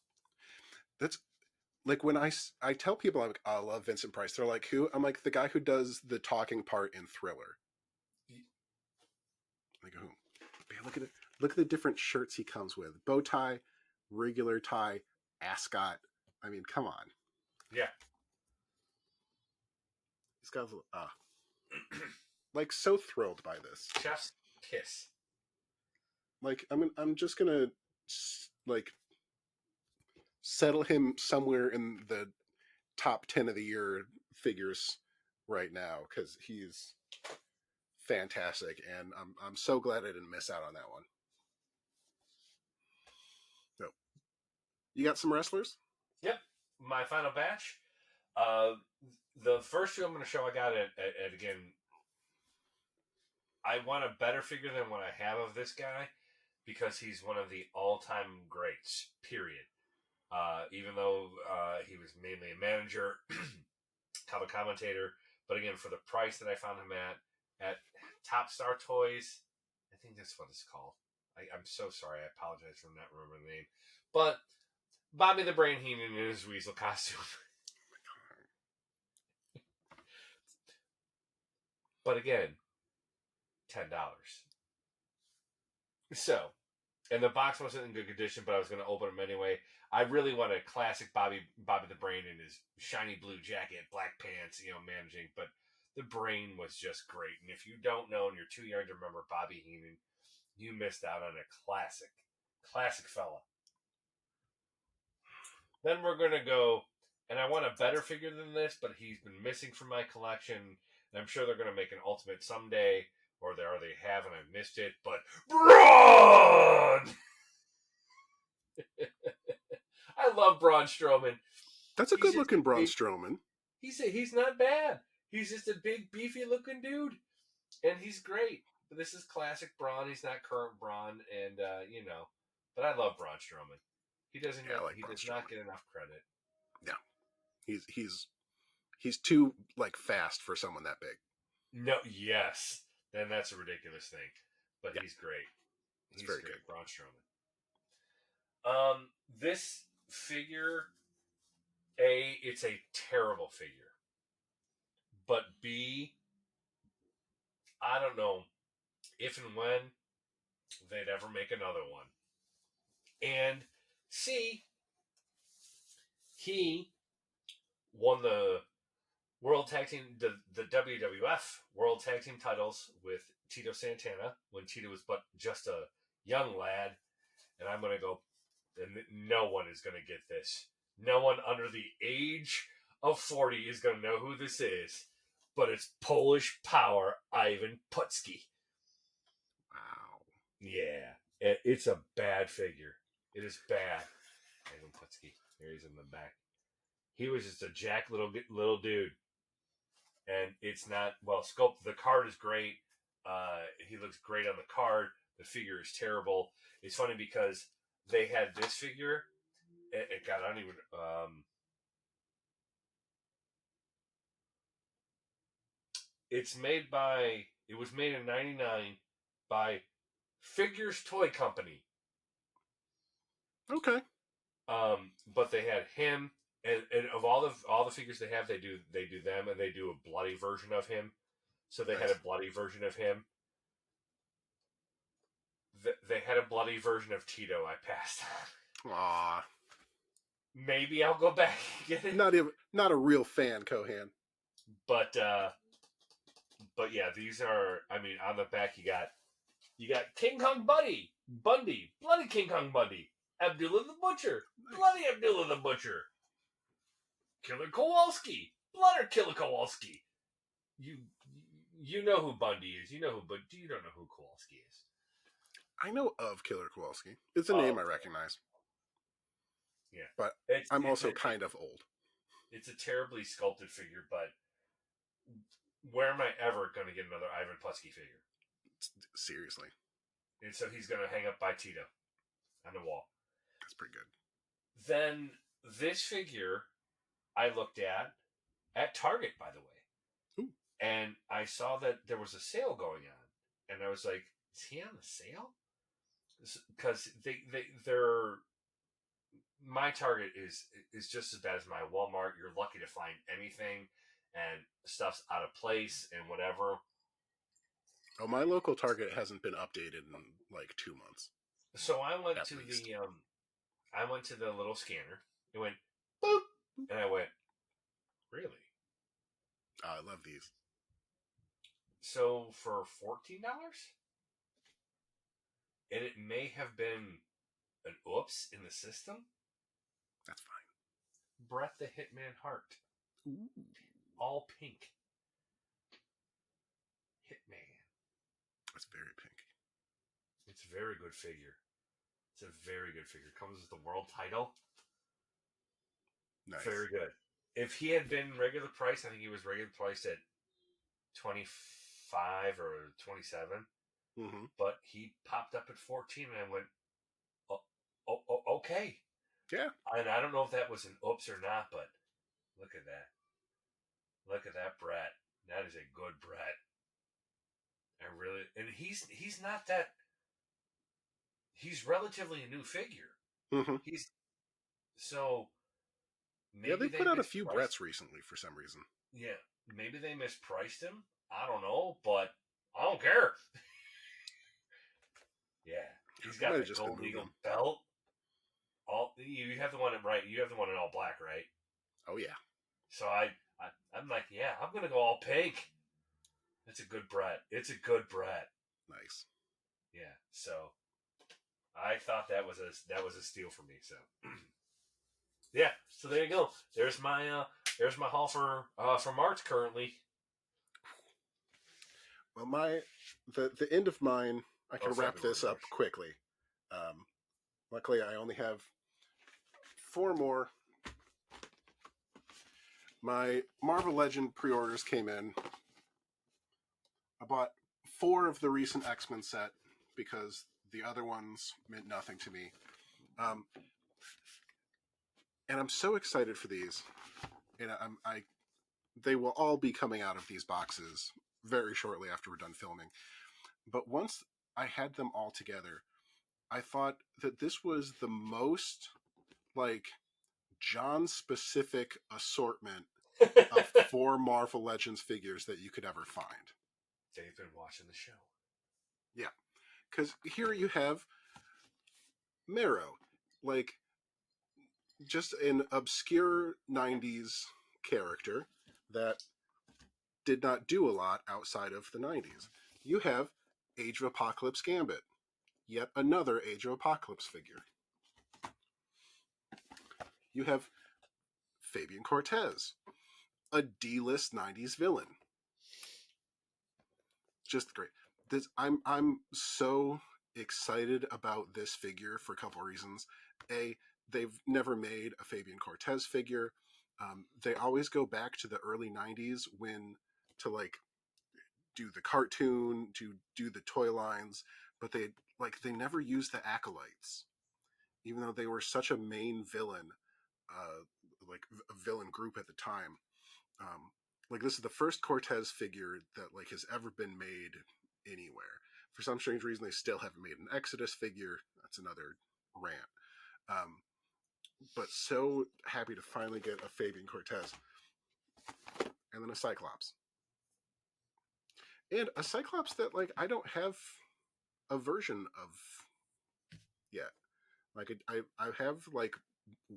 That's like when I tell people I'm like, I love Vincent Price. They're like, who? I'm like the guy who does the talking part in Thriller. Like who? Man, look at it. Look at the different shirts he comes with: bow tie, regular tie, ascot. I mean, come on. Yeah. He's got like so thrilled by this. Chef's kiss. Like I'm just gonna like settle him somewhere in the top 10 of the year figures right now because he's fantastic, and I'm so glad I didn't miss out on that one. So, you got some wrestlers? Yep. My final batch. Uh, the first two I'm going to show I got at again. I want a better figure than what I have of this guy because he's one of the all-time greats. Period. Even though he was mainly a manager, kind of a commentator, but again, for the price that I found him at Top Star Toys, I think that's what it's called. I'm so sorry. I apologize for not remembering the name, but Bobby the Brain Heenan in his weasel costume. But again, $10. So, and the box wasn't in good condition, but I was going to open them anyway. I really want a classic Bobby the Brain in his shiny blue jacket, black pants, managing. But the Brain was just great. And if you don't know and you're too young to remember Bobby Heenan, you missed out on a classic fella. Then we're going to go, and I want a better figure than this, but he's been missing from my collection. And I'm sure they're going to make an Ultimate someday, or they have, and I missed it. But Braun! I love Braun Strowman. That's a good looking Braun Strowman. He's not bad. He's just a big, beefy looking dude, and he's great. But this is classic Braun. He's not current Braun, and But I love Braun Strowman. He doesn't. Yeah, I like he Braun does Strowman. not get enough credit. Yeah, he's too like fast for someone that big. No, yes, then that's a ridiculous thing. But yeah, he's great. He's very great, good. Braun Strowman. This figure, it's a terrible figure. But B, I don't know if and when they'd ever make another one. And C, he won the World Tag Team, the WWF World Tag Team titles with Tito Santana when Tito was but just a young lad. And I'm going to go, and no one is going to get this. No one under the age of 40 is going to know who this is. But it's Polish Power Ivan Putski. Wow. Yeah. It's a bad figure. It is bad. Ivan Putski. There he's in the back. He was just a jack little dude. And it's not, well, sculpted. The card is great. He looks great on the card. The figure is terrible. It's funny because they had this figure. God, I don't even. It's made by. It was made in '99 by Figures Toy Company. Okay. But they had him, and of all the figures they have, they do them, and they do a bloody version of him. So they had a bloody version of him. They had a bloody version of Tito. I passed on. Aww. Maybe I'll go back and get it. Not a real fan, Cohan. But yeah, these are. I mean, on the back you got King Kong Bundy, bloody King Kong Bundy, Abdullah the Butcher, bloody Abdullah the Butcher, Killer Kowalski, bloody Killer Kowalski. You know who Bundy is. You know who, but you don't know who Kowalski is. I know of Killer Kowalski. It's a name I recognize. Yeah, but I'm also kind of old. It's a terribly sculpted figure, but where am I ever going to get another Ivan Putski figure? Seriously. And so he's going to hang up by Tito on the wall. That's pretty good. Then this figure I looked at Target, by the way. Ooh. And I saw that there was a sale going on. And I was like, is he on the sale? Because they're my Target is just as bad as my Walmart. You're lucky to find anything, and stuff's out of place and whatever. Oh, my local Target hasn't been updated in like 2 months. So I went to the little scanner, It went boop, and I went, really? I love these. So for $14, and it may have been an oops in the system. That's fine. Brett the Hitman Hart, Ooh, all pink. Hitman. that's very pink. It's a very good figure. It's a very good figure. Comes with the world title. Nice. Very good. If he had been regular price, I think he was regular price at 25 or 27. Mm-hmm. But he popped up at 14, and I went, oh, okay. Yeah. And I don't know if that was an oops or not, but look at that. Look at that Brett. That is a good Brett. And really, and he's not that. He's relatively a new figure. Mm-hmm. He's so Yeah, maybe they they put out a few mispriced. Bretts recently for some reason. Yeah, maybe they mispriced him. I don't know, but I don't care. Yeah, he's They might got have the just been gold moving eagle them. belt. All you have the one in right. You have the one in all black, right? Oh yeah. So I'm like, yeah, I'm gonna go all pink. It's a good Brett. It's a good Brett. Nice. Yeah. So I thought that was a steal for me. So yeah. So there you go. There's my haul for March currently. Well, the end of mine, I Or can wrap February, this up March. quickly. Um, Luckily, I only have four more. My Marvel Legend pre-orders came in. I bought four of the recent X-Men set because the other ones meant nothing to me. Um, and I'm so excited for these. And they will all be coming out of these boxes very shortly after we're done filming. But once I had them all together, I thought that this was the most like John specific assortment of four Marvel Legends figures that you could ever find. They've been watching the show. Yeah, because here you have Marrow, like just an obscure 90s character that did not do a lot outside of the 90s. You have Age of Apocalypse Gambit, yet another Age of Apocalypse figure. You have Fabian Cortez, a D-list 90s villain. Just great. I'm so excited about this figure for a couple of reasons. A, they've never made a Fabian Cortez figure. They always go back to the early 90s when to like do the cartoon, to do the toy lines, but they never used the acolytes, even though they were such a main villain, like a villain group at the time. Um, like this is the first Cortez figure that like has ever been made anywhere. For some strange reason, they still haven't made an Exodus figure. That's another rant. Um, but so happy to finally get a Fabian Cortez, and then a Cyclops, and a Cyclops that like I don't have a version of yet. Like I have like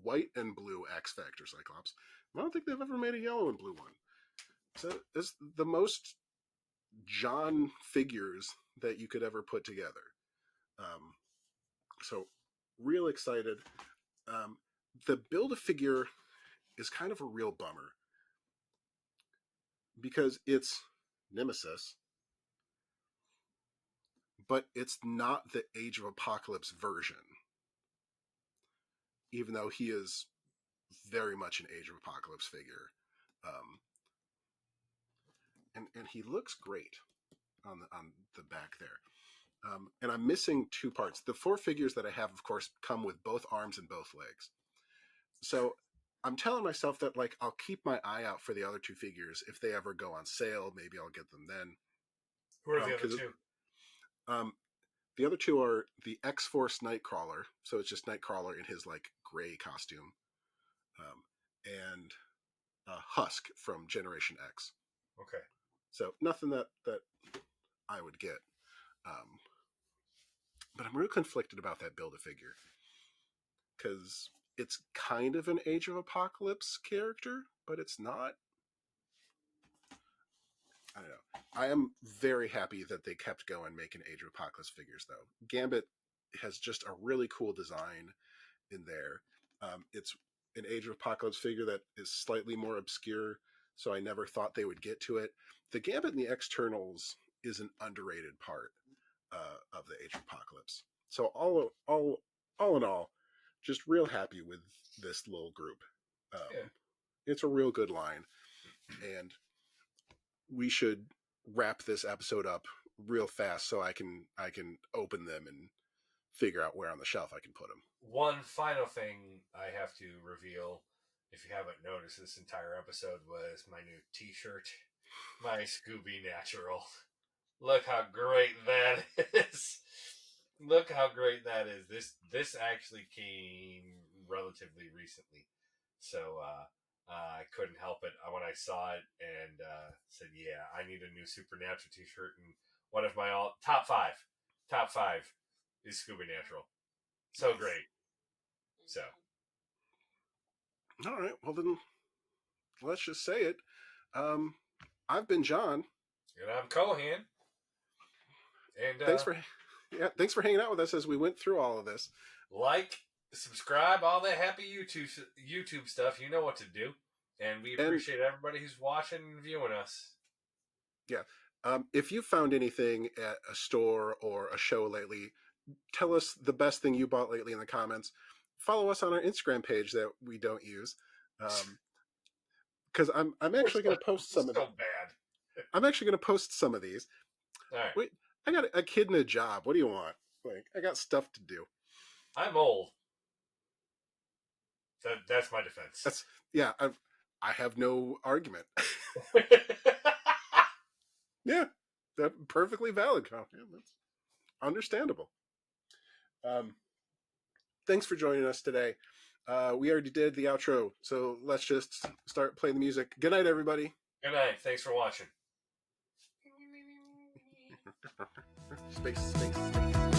white and blue X Factor Cyclops. I don't think they've ever made a yellow and blue one. So it's the most John figures that you could ever put together. Um, so real excited. Um, the build a figure is kind of a real bummer because it's Nemesis, but it's not the Age of Apocalypse version, even though he is very much an Age of Apocalypse figure. Um, and he looks great on the back there. And I'm missing two parts. The four figures that I have, of course, come with both arms and both legs. So I'm telling myself that like I'll keep my eye out for the other two figures. If they ever go on sale, maybe I'll get them then. Who are the other Because two? um, the other two are the X Force Nightcrawler, so it's just Nightcrawler in his like gray costume, um, and Husk from Generation X. Okay. So nothing that I would get. But I'm real conflicted about that build a figure because it's kind of an Age of Apocalypse character, but it's not. I don't know. I am very happy that they kept going making Age of Apocalypse figures, though. Gambit has just a really cool design in there. It's an Age of Apocalypse figure that is slightly more obscure, so I never thought they would get to it. The Gambit and the Externals is an underrated part of the Age of Apocalypse. So all in all, just real happy with this little group. Yeah. It's a real good line, and we should wrap this episode up real fast so I can open them and figure out where on the shelf I can put them. One final thing I have to reveal, if you haven't noticed, this entire episode was my new T-shirt, my Scooby Natural. Look how great that is! Look how great that is. This actually came relatively recently, so I couldn't help it when I saw it and said, "Yeah, I need a new Supernatural T-shirt." And one of my top five is Scooby Natural. So great. So, All right, well then let's just say it. Um, I've been John. and I'm Cohan. And Thanks for thanks for hanging out with us as we went through all of this. like, subscribe, all that happy YouTube stuff. You know what to do. And we And appreciate everybody who's watching and viewing us. yeah, if you found anything at a store or a show lately, tell us the best thing you bought lately in the comments. Follow us on our Instagram page that we don't use, because I'm actually going to post We're some of so them. bad. I'm actually going to post some of these. All right. Wait, I got a kid and a job. What do you want? Like, I got stuff to do. I'm old. That's my defense. That's yeah. I have no argument. Yeah, that perfectly valid. Yeah, that's understandable. Um, thanks for joining us today. We already did the outro, so let's just start playing the music. Good night, everybody. Good night. Thanks for watching. Space, space, space.